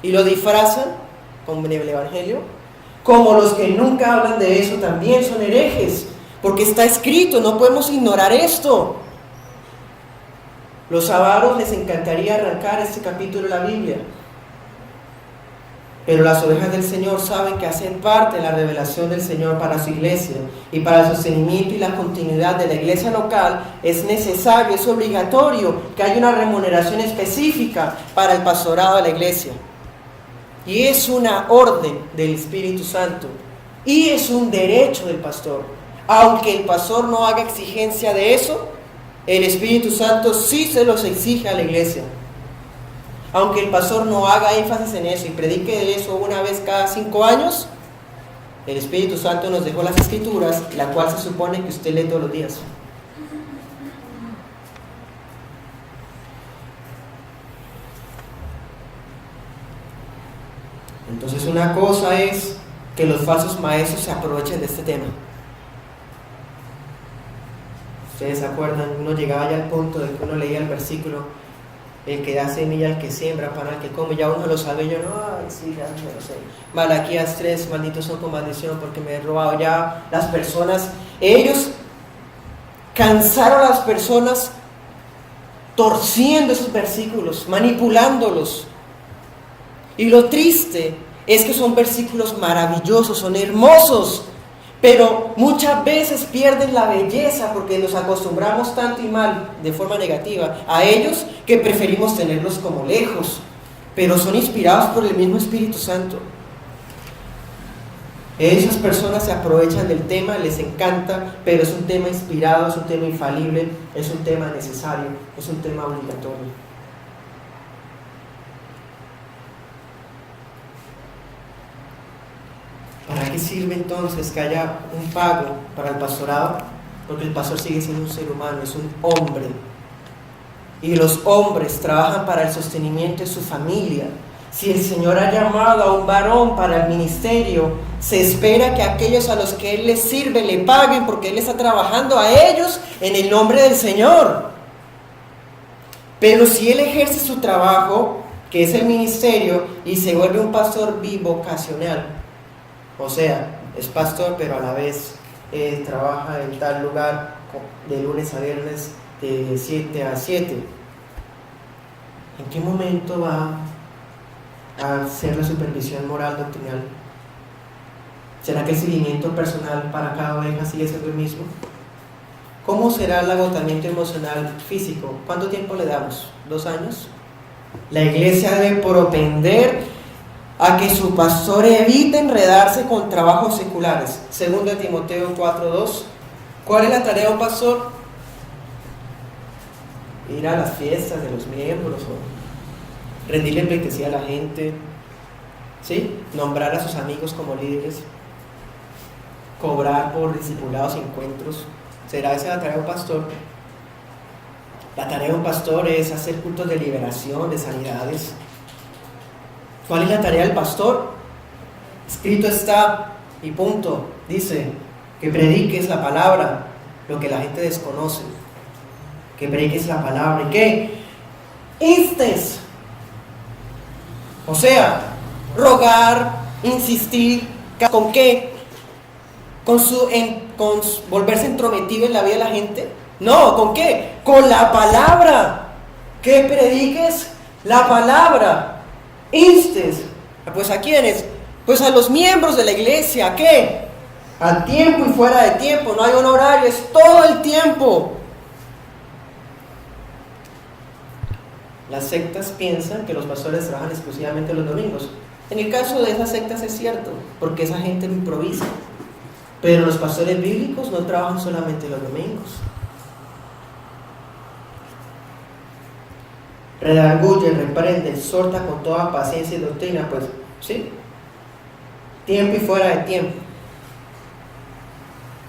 y lo disfrazan con el evangelio, como los que nunca hablan de eso también son herejes, porque está escrito, no podemos ignorar esto. Los avaros les encantaría arrancar este capítulo de la Biblia, pero las ovejas del Señor saben que hacen parte de la revelación del Señor para su iglesia, y para el sostenimiento y la continuidad de la iglesia local es necesario, es obligatorio que haya una remuneración específica para el pastorado de la iglesia. Y es una orden del Espíritu Santo, y es un derecho del pastor. Aunque el pastor no haga exigencia de eso, el Espíritu Santo sí se los exige a la iglesia. Aunque el pastor no haga énfasis en eso y predique de eso una vez cada 5 años, el Espíritu Santo nos dejó las Escrituras, la cual se supone que usted lee todos los días. Entonces, una cosa es que los falsos maestros se aprovechen de este tema. Ustedes se acuerdan, uno llegaba ya al punto de que uno leía el versículo: el que da semilla al que siembra, para el que come, ya uno lo sabe. Yo no, ay, sí, ya me lo sé. Malaquías 3, malditos son con maldición porque me he robado. Ya las personas, ellos cansaron a las personas torciendo esos versículos, manipulándolos. Y lo triste es que son versículos maravillosos, son hermosos, pero muchas veces pierden la belleza porque nos acostumbramos tanto y mal, de forma negativa, a ellos, que preferimos tenerlos como lejos, pero son inspirados por el mismo Espíritu Santo. Esas personas se aprovechan del tema, les encanta, pero es un tema inspirado, es un tema infalible, es un tema necesario, es un tema obligatorio. ¿Para qué sirve entonces que haya un pago para el pastorado? porque el pastor sigue siendo un ser humano, es un hombre. Y los hombres trabajan para el sostenimiento de su familia. Si el Señor ha llamado a un varón para el ministerio, se espera que aquellos a los que Él les sirve le paguen, porque Él está trabajando a ellos en el nombre del Señor. Pero si Él ejerce su trabajo, que es el ministerio, y se vuelve un pastor bivocacional, o sea, es pastor pero a la vez trabaja en tal lugar de lunes a viernes de 7 a 7, ¿en qué momento va a hacer la supervisión moral doctrinal? ¿Será que el seguimiento personal para cada oveja sigue siendo el mismo? ¿Cómo será el agotamiento emocional físico? ¿Cuánto tiempo le damos? ¿2 años? La iglesia debe propender a que su pastor evite enredarse con trabajos seculares. 2 Timoteo 4:2. ¿Cuál es la tarea de un pastor? Ir a las fiestas de los miembros, o rendirle pleitesía a la gente, ¿sí? Nombrar a sus amigos como líderes, cobrar por discipulados y encuentros. ¿Será esa la tarea de un pastor? La tarea de un pastor es hacer cultos de liberación, de sanidades. ¿Cuál es la tarea del pastor? Escrito está, y punto. Dice que prediques la palabra, lo que la gente desconoce. Que prediques la palabra. ¿Y qué? Instes. O sea, rogar, insistir. ¿Con qué? ¿Con volverse entrometido en la vida de la gente? No, ¿con qué? Con la palabra. Que prediques la palabra. Instes. Pues ¿a quiénes? Pues a los miembros de la iglesia. ¿A qué? A tiempo y fuera de tiempo. No hay un horario, es todo el tiempo. Las sectas piensan que los pastores trabajan exclusivamente los domingos. En el caso de esas sectas es cierto, porque esa gente improvisa. Pero los pastores bíblicos no trabajan solamente los domingos. Redarguye, reprende, exhorta con toda paciencia y doctrina, pues, ¿sí? Tiempo y fuera de tiempo.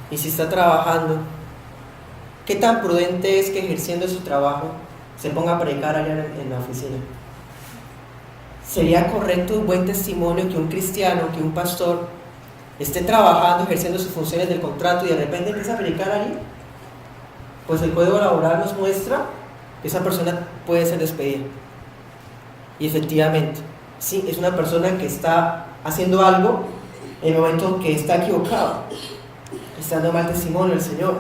Y si está trabajando, ¿qué tan prudente es que ejerciendo su trabajo se ponga a predicar allá en la oficina? ¿Sería correcto un buen testimonio que un cristiano, que un pastor esté trabajando, ejerciendo sus funciones del contrato y de repente empieza a predicar allí? Pues el Código Laboral nos muestra que esa persona puede ser despedida. Y efectivamente, sí, es una persona que está haciendo algo en el momento que está equivocado, está dando mal testimonio al Señor.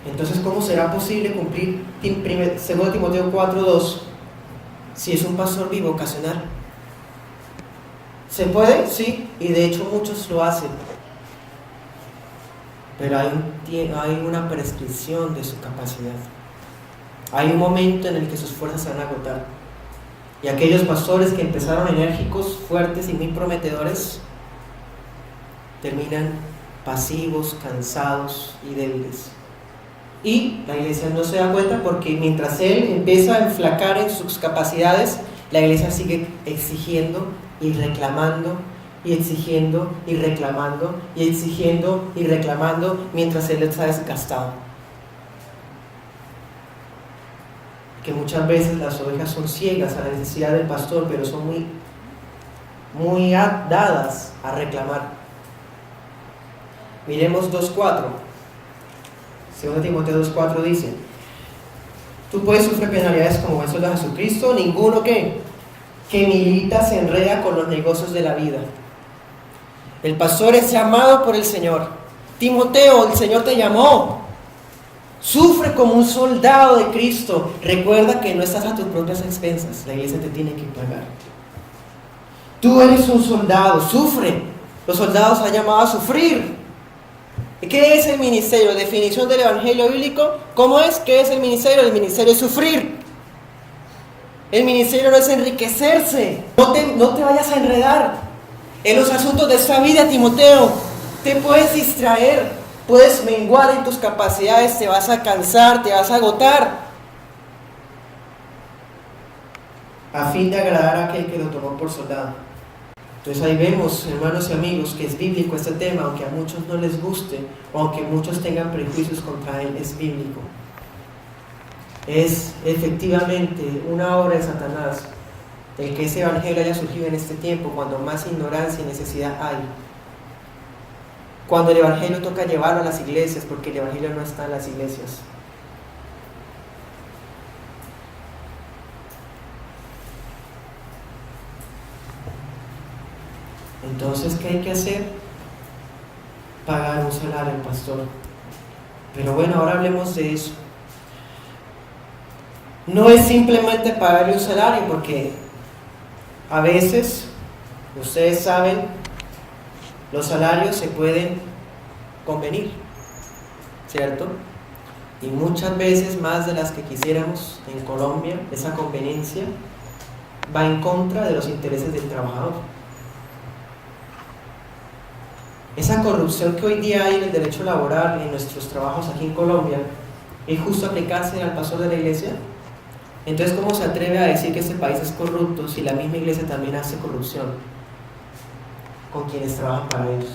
Entonces, ¿cómo será posible cumplir 2 Timoteo 4:2 si es un pastor bivocacional? ¿Se puede? Sí, y de hecho muchos lo hacen. Pero hay una prescripción de su capacidad. Hay un momento en el que sus fuerzas se van a agotar. Y aquellos pastores que empezaron enérgicos, fuertes y muy prometedores, terminan pasivos, cansados y débiles. Y la iglesia no se da cuenta porque mientras él empieza a enflacar en sus capacidades, la iglesia sigue exigiendo y reclamando, y exigiendo y reclamando, y exigiendo y reclamando, mientras él está desgastado. Que muchas veces las ovejas son ciegas a la necesidad del pastor, pero son muy dadas a reclamar. Miremos 2:4. 2 Timoteo 2:4 dice: tú puedes sufrir penalidades como buen soldado de Jesucristo. Ninguno que milita se enreda con los negocios de la vida. El pastor es llamado por el Señor. Timoteo, el Señor te llamó. Sufre como un soldado de Cristo. Recuerda que no estás a tus propias expensas. La iglesia te tiene que pagar. Tú eres un soldado, sufre. Los soldados han llamado a sufrir. ¿Qué es el ministerio? Definición del evangelio bíblico. ¿Cómo es? ¿Qué es el ministerio? El ministerio es sufrir. El ministerio no es enriquecerse. No te vayas a enredar en los asuntos de esta vida, Timoteo. Te puedes distraer, puedes menguar en tus capacidades, te vas a cansar, te vas a agotar, a fin de agradar a aquel que lo tomó por soldado. Entonces ahí vemos, hermanos y amigos, que es bíblico este tema, aunque a muchos no les guste, o aunque muchos tengan prejuicios contra él, es bíblico. Es efectivamente una obra de Satanás el que ese evangelio haya surgido en este tiempo, cuando más ignorancia y necesidad hay. Cuando el evangelio toca llevarlo a las iglesias, porque el evangelio no está en las iglesias. Entonces, ¿qué hay que hacer? Pagar un salario al pastor. Pero bueno, ahora hablemos de eso. No es simplemente pagarle un salario, porque a veces, ustedes saben, los salarios se pueden convenir, ¿cierto? Y muchas veces, más de las que quisiéramos en Colombia, esa conveniencia va en contra de los intereses del trabajador. Esa corrupción que hoy día hay en el derecho laboral, en nuestros trabajos aquí en Colombia, ¿es justo aplicarse al pastor de la iglesia? Entonces, ¿cómo se atreve a decir que este país es corrupto si la misma iglesia también hace corrupción con quienes trabajan para ellos?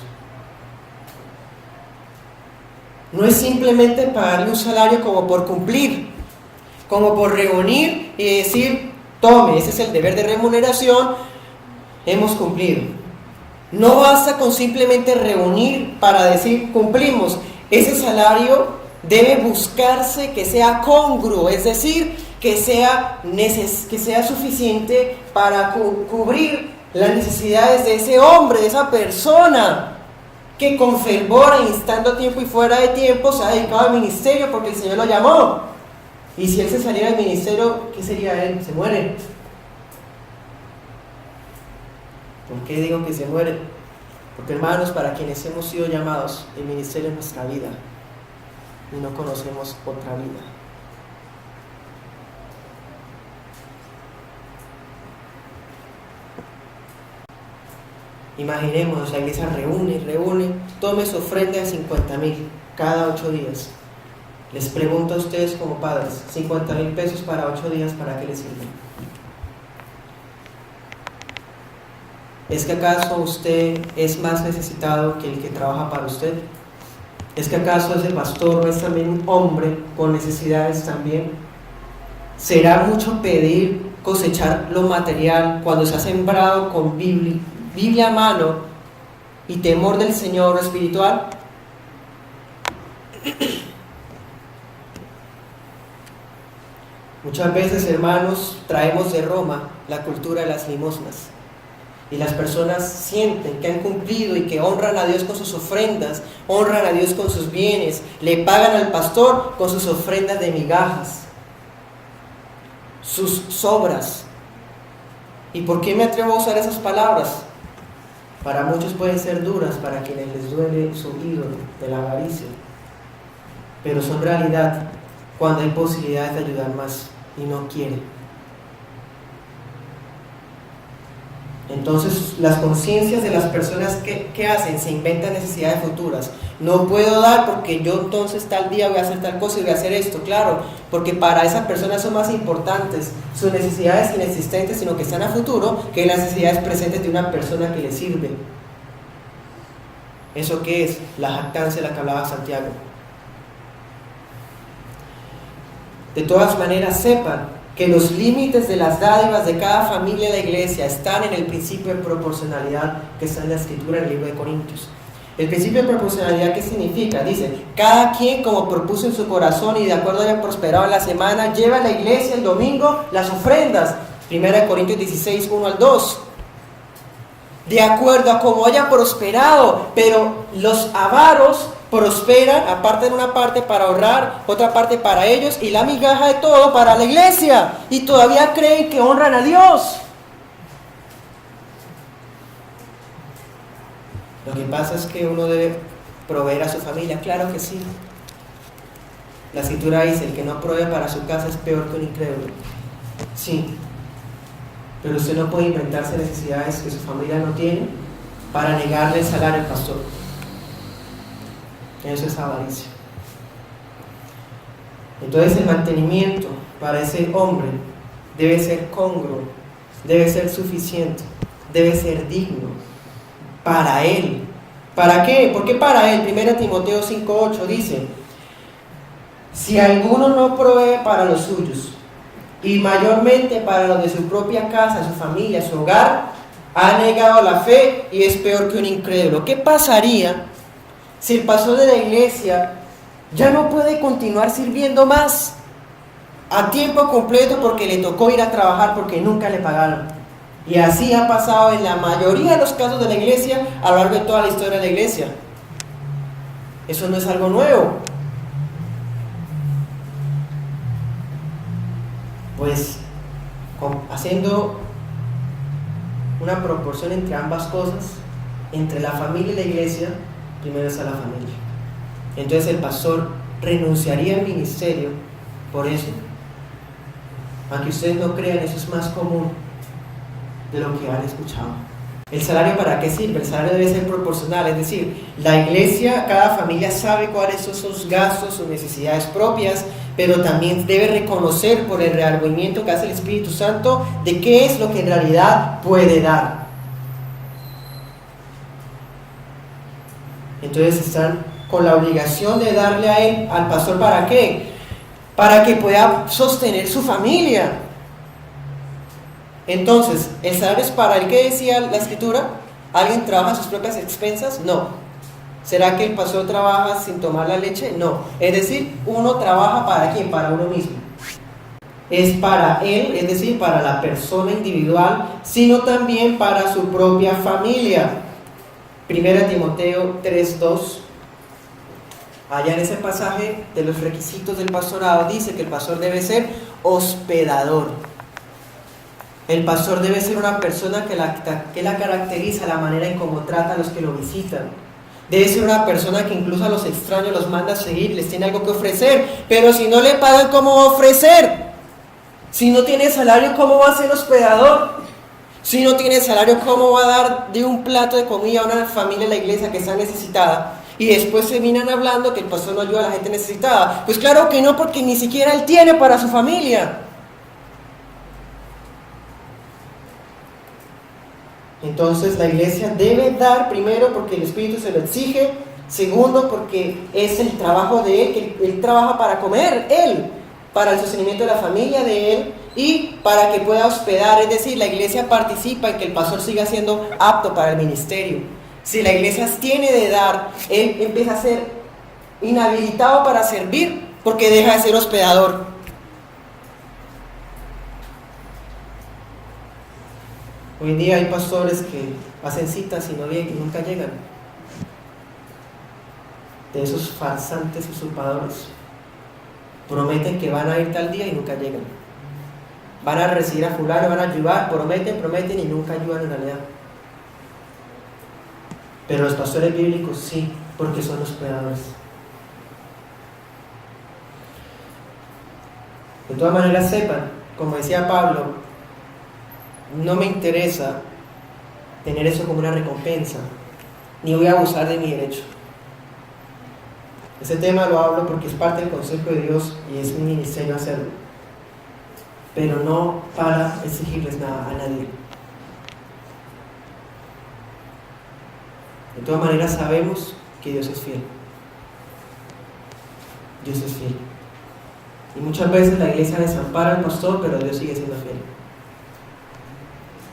No es simplemente pagarle un salario como por cumplir, como por reunir y decir, tome, ese es el deber de remuneración, hemos cumplido. No basta con simplemente reunir para decir cumplimos. Ese salario debe buscarse que sea congruo, es decir, que sea suficiente para cubrir las necesidades de ese hombre, de esa persona que con fervor, instando tiempo y fuera de tiempo, se ha dedicado al ministerio porque el Señor lo llamó. Y si él se saliera del ministerio, ¿qué sería él? Se muere. ¿Por qué digo que se muere? Porque, hermanos, para quienes hemos sido llamados, el ministerio es nuestra vida y no conocemos otra vida. Imaginemos, la iglesia reúne, tome su ofrenda de 50,000 cada 8 días. Les pregunto a ustedes como padres, 50,000 pesos para 8 días, ¿para qué les sirven? ¿Es que acaso usted es más necesitado que el que trabaja para usted? ¿Es que acaso ese pastor no es también un hombre con necesidades también? ¿Será mucho pedir cosechar lo material cuando se ha sembrado con Biblia a mano y temor del Señor espiritual? Muchas veces, hermanos, traemos de Roma la cultura de las limosnas. Y las personas sienten que han cumplido y que honran a Dios con sus ofrendas, honran a Dios con sus bienes, le pagan al pastor con sus ofrendas de migajas, sus sobras. ¿Y por qué me atrevo a usar esas palabras? Para muchos pueden ser duras, para quienes les duele su ídolo de la avaricia. Pero son realidad cuando hay posibilidades de ayudar más y no quieren. Entonces, las conciencias de las personas que hacen, se inventan necesidades futuras. No puedo dar porque yo entonces tal día voy a hacer tal cosa y voy a hacer esto. Claro, porque para esas personas son más importantes sus necesidades inexistentes, sino que están a futuro, que las necesidades presentes de una persona que les sirve. ¿Eso qué es? La jactancia de la que hablaba Santiago. De todas maneras, sepan que los límites de las dádivas de cada familia de la iglesia están en el principio de proporcionalidad que está en la escritura en el libro de Corintios. El principio de proporcionalidad, ¿qué significa? Dice, cada quien como propuso en su corazón y de acuerdo haya prosperado en la semana, lleva a la iglesia el domingo las ofrendas. 1 Corintios 16, 1 al 2. De acuerdo a cómo haya prosperado, pero los avaros prosperan, aparte de una parte para ahorrar, otra parte para ellos y la migaja de todo para la iglesia, y todavía creen que honran a Dios. Lo que pasa es que uno debe proveer a su familia, claro que sí. La escritura dice, el que no provee para su casa es peor que un incrédulo. Sí, pero usted no puede inventarse necesidades que su familia no tiene para negarle el salario al pastor. Eso es avaricia. Entonces el mantenimiento para ese hombre debe ser congruo, debe ser suficiente. debe ser digno para Él. ¿Para qué? ¿Por qué para Él? 1 Timoteo 5:8 dice: si alguno no provee para los suyos, y mayormente para los de su propia casa, su familia, su hogar, ha negado la fe y es peor que un incrédulo. ¿Qué pasaría si el pastor de la iglesia ya no puede continuar sirviendo más a tiempo completo porque le tocó ir a trabajar porque nunca le pagaron? Y así ha pasado en la mayoría de los casos de la iglesia a lo largo de toda la historia de la iglesia. Eso no es algo nuevo. Pues haciendo una proporción entre ambas cosas, entre la familia y la iglesia, primero está la familia. Entonces el pastor renunciaría al ministerio por eso. Aunque ustedes no crean, eso es más común de lo que han escuchado. ¿El salario para qué sirve? El salario debe ser proporcional, es decir, la iglesia, cada familia sabe cuáles son sus gastos, sus necesidades propias, pero también debe reconocer por el redargüimiento que hace el Espíritu Santo de qué es lo que en realidad puede dar. Entonces están con la obligación de darle a él, al pastor, ¿para qué? Para que pueda sostener su familia. Entonces, ¿el salario es para el que decía la Escritura? ¿Alguien trabaja a sus propias expensas? No. ¿Será que el pastor trabaja sin tomar la leche? No. Es decir, uno trabaja ¿para quién? Para uno mismo. Es para él, es decir, para la persona individual, sino también para su propia familia. 1 Timoteo 3:2. Allá en ese pasaje de los requisitos del pastorado dice que el pastor debe ser hospedador. El pastor debe ser una persona que la caracteriza la manera en cómo trata a los que lo visitan. Debe ser una persona que incluso a los extraños los manda a seguir, les tiene algo que ofrecer. Pero si no le pagan, ¿cómo va a ofrecer? Si no tiene salario, ¿cómo va a ser hospedador? Si no tiene salario, ¿cómo va a dar de un plato de comida a una familia de la iglesia que está necesitada? Y después se vienen hablando que el pastor no ayuda a la gente necesitada. Pues claro que no, porque ni siquiera él tiene para su familia. Entonces la iglesia debe dar, primero porque el Espíritu se lo exige, segundo porque es el trabajo de él, que él trabaja para comer, él, para el sostenimiento de la familia de él y para que pueda hospedar, es decir, la iglesia participa en que el pastor siga siendo apto para el ministerio. Si la iglesia tiene de dar, él empieza a ser inhabilitado para servir porque deja de ser hospedador. Hoy en día hay pastores que hacen citas y nunca llegan. De esos farsantes usurpadores. Prometen que van a ir tal día y nunca llegan. Van a recibir a fulano, van a ayudar, prometen y nunca ayudan en realidad. Pero los pastores bíblicos sí, porque son hospedadores. De todas maneras sepan, como decía Pablo, no me interesa tener eso como una recompensa, ni voy a abusar de mi derecho. Ese tema lo hablo porque es parte del consejo de Dios y es mi ministerio hacerlo, pero no para exigirles nada a nadie. De todas maneras sabemos que Dios es fiel. Dios es fiel. Y muchas veces la iglesia desampara al pastor, pero Dios sigue siendo fiel.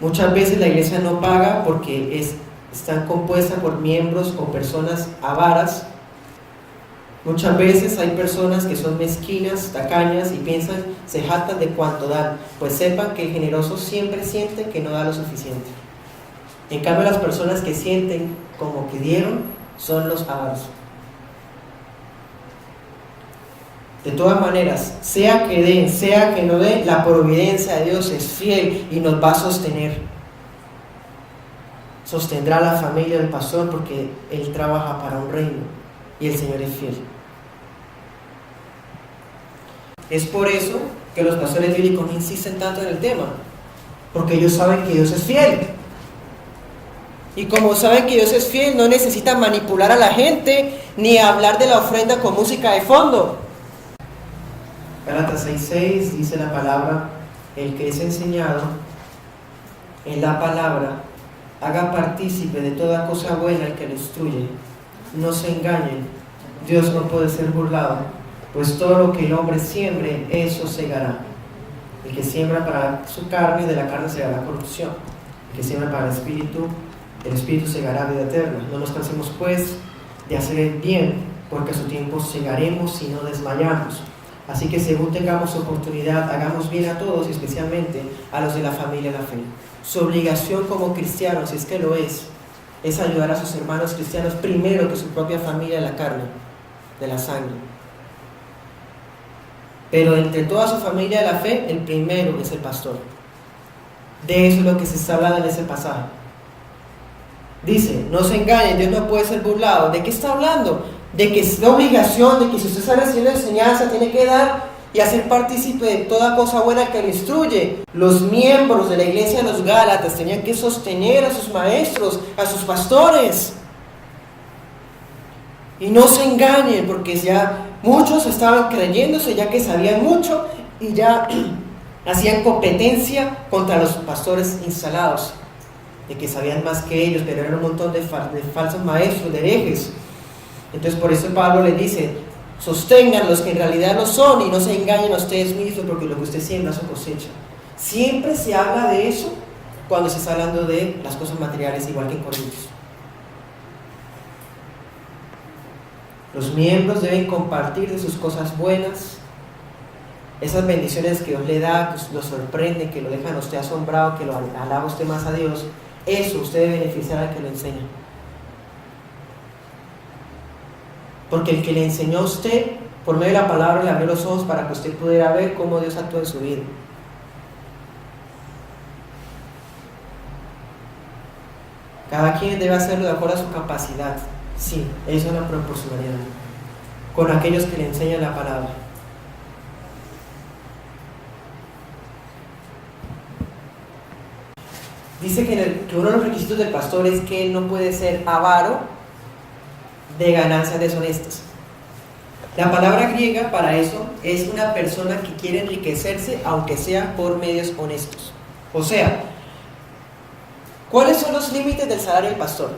Muchas veces la iglesia no paga porque están compuestas por miembros o personas avaras. Muchas veces hay personas que son mezquinas, tacañas y piensan, se jactan de cuánto dan. Pues sepan que el generoso siempre siente que no da lo suficiente. En cambio, las personas que sienten como que dieron son los avaros. De todas maneras, sea que den, sea que no den, la providencia de Dios es fiel y nos va a sostener. Sostendrá la familia del pastor porque él trabaja para un reino y el Señor es fiel. Es por eso que los pastores bíblicos no insisten tanto en el tema, porque ellos saben que Dios es fiel. Y como saben que Dios es fiel, no necesitan manipular a la gente ni hablar de la ofrenda con música de fondo. Gálatas 6:6 dice la palabra: el que es enseñado en la palabra haga partícipe de toda cosa buena al que lo instruye. No se engañen, Dios no puede ser burlado, pues todo lo que el hombre siembre, eso segará. El que siembra para su carne, de la carne segará corrupción. El que siembra para el espíritu segará vida eterna. No nos cansemos pues de hacer el bien, porque a su tiempo segaremos y no desmayamos. Así que según tengamos oportunidad, hagamos bien a todos y especialmente a los de la familia de la fe. Su obligación como cristianos, si es que lo es ayudar a sus hermanos cristianos primero que su propia familia de la carne, de la sangre. Pero entre toda su familia de la fe, el primero es el pastor. De eso es lo que se está hablando en ese pasaje. Dice, no se engañen, Dios no puede ser burlado. ¿De qué está hablando? De que es la obligación, de que si usted está recibiendo enseñanza, tiene que dar y hacer partícipe de toda cosa buena que le instruye. Los miembros de la iglesia de los Gálatas tenían que sostener a sus maestros, a sus pastores. Y no se engañen, porque ya muchos estaban creyéndose, ya que sabían mucho y ya hacían competencia contra los pastores instalados, de que sabían más que ellos, pero eran un montón de falsos maestros, de herejes. Entonces por eso Pablo le dice, sostengan los que en realidad lo son y no se engañen a ustedes mismos, porque lo que usted siembra se cosecha. Siempre se habla de eso cuando se está hablando de las cosas materiales, igual que en Corintios. Los miembros deben compartir de sus cosas buenas, esas bendiciones que Dios le da, que lo sorprende, que lo dejan a usted asombrado, que lo alaba usted más a Dios. Eso usted debe beneficiar al que lo enseña. Porque el que le enseñó a usted, por medio de la palabra, le abrió los ojos para que usted pudiera ver cómo Dios actúa en su vida. Cada quien debe hacerlo de acuerdo a su capacidad. Sí, eso es una proporcionalidad. Con aquellos que le enseñan la palabra. Dice que uno de los requisitos del pastor es que él no puede ser avaro de ganancias deshonestas. La palabra griega para eso es una persona que quiere enriquecerse, aunque sea por medios honestos. O sea, ¿cuáles son los límites del salario del pastor?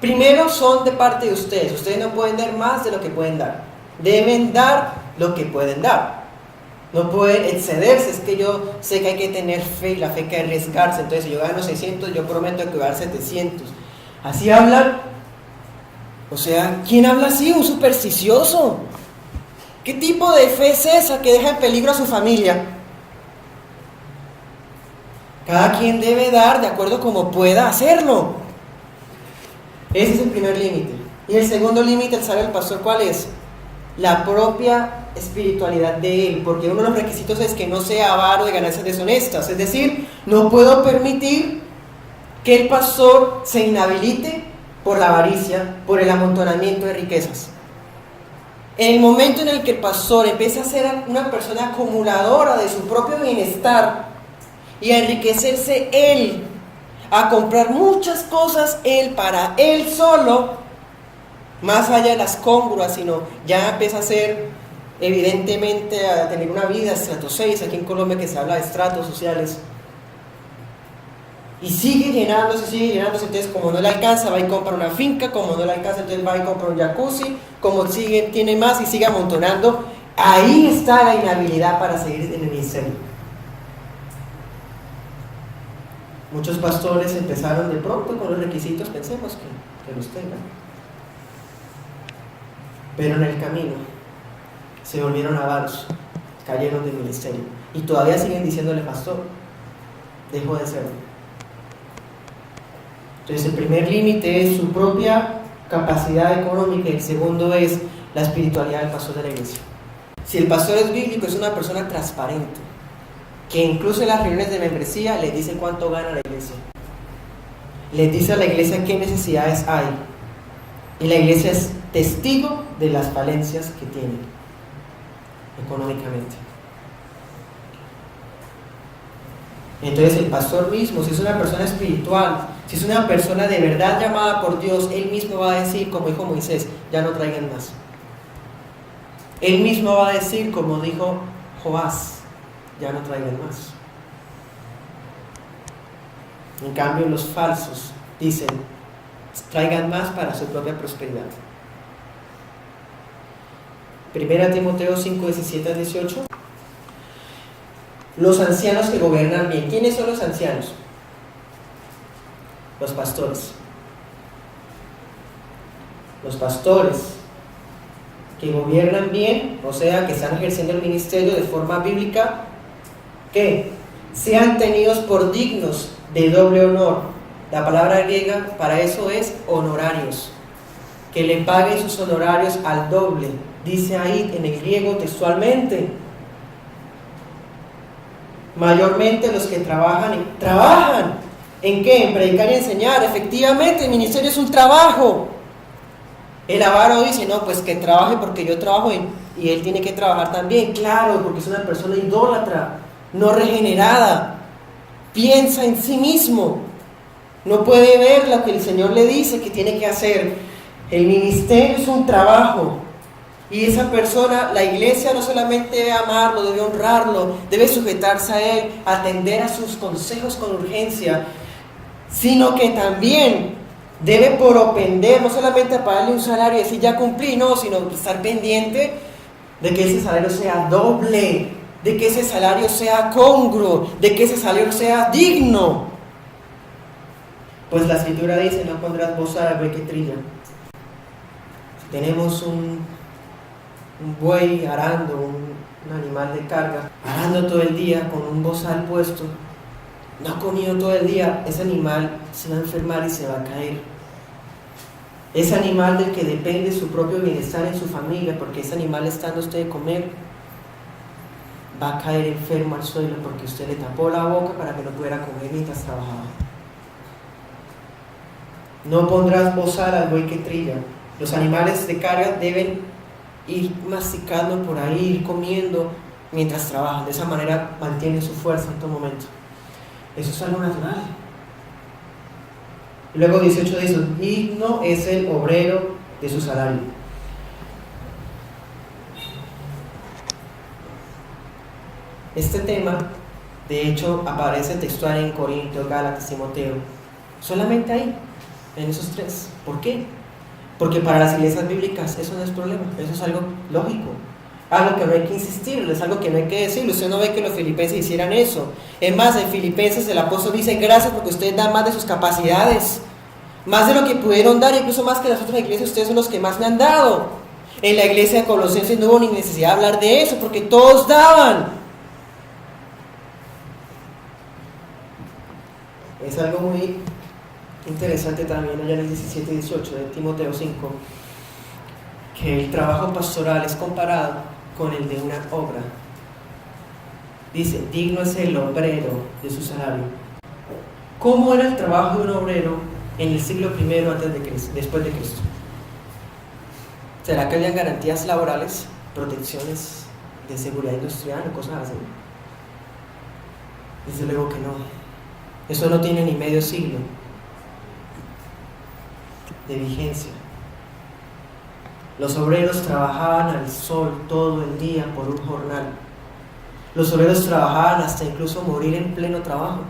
Primero, son de parte de ustedes. Ustedes no pueden dar más de lo que pueden dar. Deben dar lo que pueden dar. No pueden excederse. Es que yo sé que hay que tener fe y la fe hay que arriesgarse. Entonces, si yo gano 600, yo prometo que voy a dar 700. Así hablan. O sea, ¿quién habla así? Un supersticioso. ¿Qué tipo de fe es esa que deja en peligro a su familia? Cada quien debe dar de acuerdo como pueda hacerlo. Ese es el primer límite. Y el segundo límite, el salario del pastor, ¿cuál es? La propia espiritualidad de él, porque uno de los requisitos es que no sea avaro de ganancias deshonestas. Es decir, no puedo permitir que el pastor se inhabilite por la avaricia, por el amontonamiento de riquezas. En el momento en el que el pastor empieza a ser una persona acumuladora de su propio bienestar y a enriquecerse él, a comprar muchas cosas él para él solo, más allá de las congruas, sino ya empieza a ser, evidentemente, a tener una vida estrato 6, aquí en Colombia que se habla de estratos sociales, y sigue llenándose, entonces como no le alcanza va y compra una finca, como no le alcanza entonces va y compra un jacuzzi, como tiene más y sigue amontonando. Ahí está la inhabilidad para seguir en el ministerio. Muchos pastores empezaron de pronto con los requisitos, pensemos que los tengan. Pero en el camino se volvieron avaros, cayeron del ministerio. Y todavía siguen diciéndole pastor, dejó de serlo. Entonces el primer límite es su propia capacidad económica y el segundo es la espiritualidad del pastor de la iglesia. Si el pastor es bíblico, es una persona transparente, que incluso en las reuniones de membresía les dice cuánto gana la iglesia. Les dice a la iglesia qué necesidades hay. Y la iglesia es testigo de las falencias que tiene económicamente. Entonces el pastor mismo, si es una persona espiritual, si es una persona de verdad llamada por Dios, él mismo va a decir, como dijo Moisés, ya no traigan más. Él mismo va a decir, como dijo Joás, ya no traigan más. En cambio, los falsos dicen, traigan más para su propia prosperidad. 1 Timoteo 5, 17 al 18. Los ancianos que gobiernan bien. ¿Quiénes son los ancianos? Los pastores. Los pastores que gobiernan bien, o sea, que están ejerciendo el ministerio de forma bíblica, que sean tenidos por dignos de doble honor. La palabra griega para eso es honorarios. Que le paguen sus honorarios al doble. Dice ahí en el griego textualmente. Mayormente los que trabajan. ¿Trabajan? ¿En qué? En predicar y enseñar. Efectivamente, el ministerio es un trabajo. El avaro dice, no, pues que trabaje porque yo trabajo y él tiene que trabajar también. Claro, porque es una persona idólatra, no regenerada. Piensa en sí mismo. No puede ver lo que el Señor le dice que tiene que hacer. El ministerio es un trabajo. Y esa persona, la iglesia no solamente debe amarlo, debe honrarlo, debe sujetarse a él, atender a sus consejos con urgencia, sino que también debe propender, no solamente a pagarle un salario y decir ya cumplí, no, sino estar pendiente de que ese salario sea doble, de que ese salario sea congruo, de que ese salario sea digno. Pues la escritura dice, no pondrás bozal al buey que trilla. Si tenemos un buey arando, un animal de carga, arando todo el día con un bozal puesto, no ha comido todo el día, ese animal se va a enfermar y se va a caer. Ese animal del que depende su propio bienestar en su familia, porque ese animal le está dando a usted de comer, va a caer enfermo al suelo porque usted le tapó la boca para que no pudiera comer mientras trabajaba. No pondrás bozal al buey que trilla. Los animales de carga deben ir masticando por ahí, ir comiendo mientras trabajan. De esa manera mantienen su fuerza en todo momento. Eso es algo natural. Luego 18 dice, digno es el obrero de su salario. Este tema, de hecho, aparece textual en Corintios, Gálatas, Timoteo. Solamente ahí, en esos tres. ¿Por qué? Porque para las iglesias bíblicas eso no es problema, eso es algo lógico. Algo que no hay que insistir, es algo que no hay que decirlo. Usted no ve que los filipenses hicieran eso. Es más, en Filipenses el apóstol dice, gracias porque ustedes dan más de sus capacidades, más de lo que pudieron dar, incluso más que las otras iglesias, ustedes son los que más me han dado. En la iglesia de Colosenses no hubo ni necesidad de hablar de eso, porque todos daban. Es algo muy interesante también allá en el 17 y 18 de Timoteo 5, que el trabajo pastoral es comparado con el de una obra. Dice, digno es el obrero de su salario. ¿Cómo era el trabajo de un obrero en el siglo I antes de Cristo, después de Cristo? ¿Será que habían garantías laborales, protecciones de seguridad industrial o cosas así? Desde luego que no. Eso no tiene ni medio siglo de vigencia. Los obreros trabajaban al sol todo el día por un jornal. Los obreros trabajaban hasta incluso morir en pleno trabajo.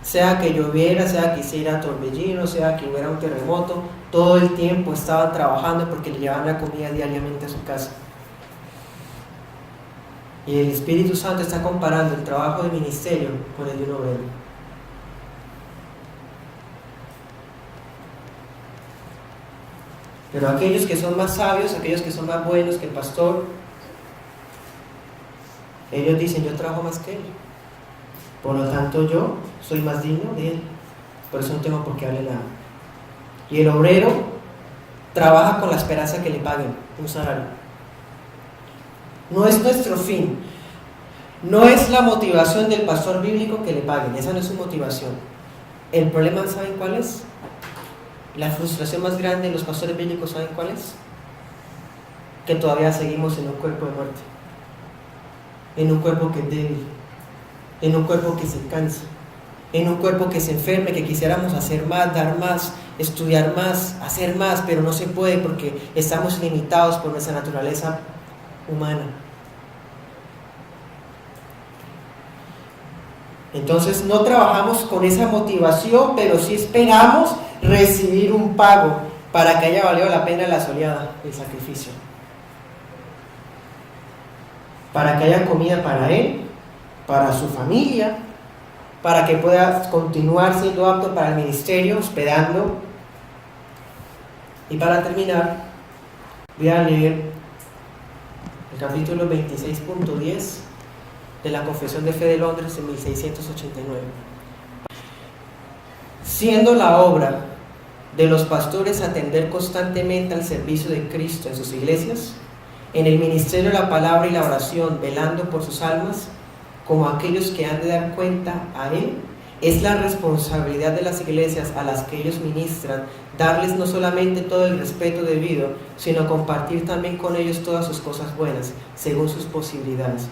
Sea que lloviera, sea que hiciera torbellino, sea que hubiera un terremoto, todo el tiempo estaban trabajando porque le llevaban la comida diariamente a su casa. Y el Espíritu Santo está comparando el trabajo de ministerio con el de un obrero. Pero aquellos que son más sabios, aquellos que son más buenos que el pastor, ellos dicen, yo trabajo más que él, por lo tanto yo soy más digno de él, por eso no tengo por qué darle nada. Y el obrero trabaja con la esperanza que le paguen un salario. No es nuestro fin, no es la motivación del pastor bíblico que le paguen, esa no es su motivación. El problema, ¿saben cuál es? La frustración más grande de los pastores bíblicos, ¿saben cuál es? Que todavía seguimos en un cuerpo de muerte, en un cuerpo que es débil, en un cuerpo que se cansa, en un cuerpo que se enferme, que quisiéramos hacer más, dar más, estudiar más, hacer más, pero no se puede porque estamos limitados por nuestra naturaleza humana. Entonces no trabajamos con esa motivación, pero sí esperamos recibir un pago para que haya valido la pena la soleada, el sacrificio. Para que haya comida para él, para su familia, para que pueda continuar siendo apto para el ministerio, hospedando. Y para terminar, voy a leer el capítulo 26.10 de la Confesión de Fe de Londres en 1689. Siendo la obra de los pastores atender constantemente al servicio de Cristo en sus iglesias, en el ministerio de la palabra y la oración, velando por sus almas, como aquellos que han de dar cuenta a Él, es la responsabilidad de las iglesias a las que ellos ministran, darles no solamente todo el respeto debido, sino compartir también con ellos todas sus cosas buenas, según sus posibilidades.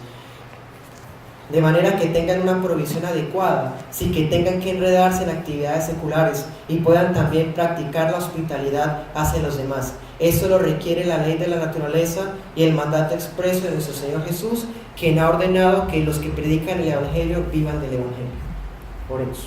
De manera que tengan una provisión adecuada, sin que tengan que enredarse en actividades seculares y puedan también practicar la hospitalidad hacia los demás. Eso lo requiere la ley de la naturaleza y el mandato expreso de nuestro Señor Jesús, quien ha ordenado que los que predican el Evangelio vivan del Evangelio. Oremos.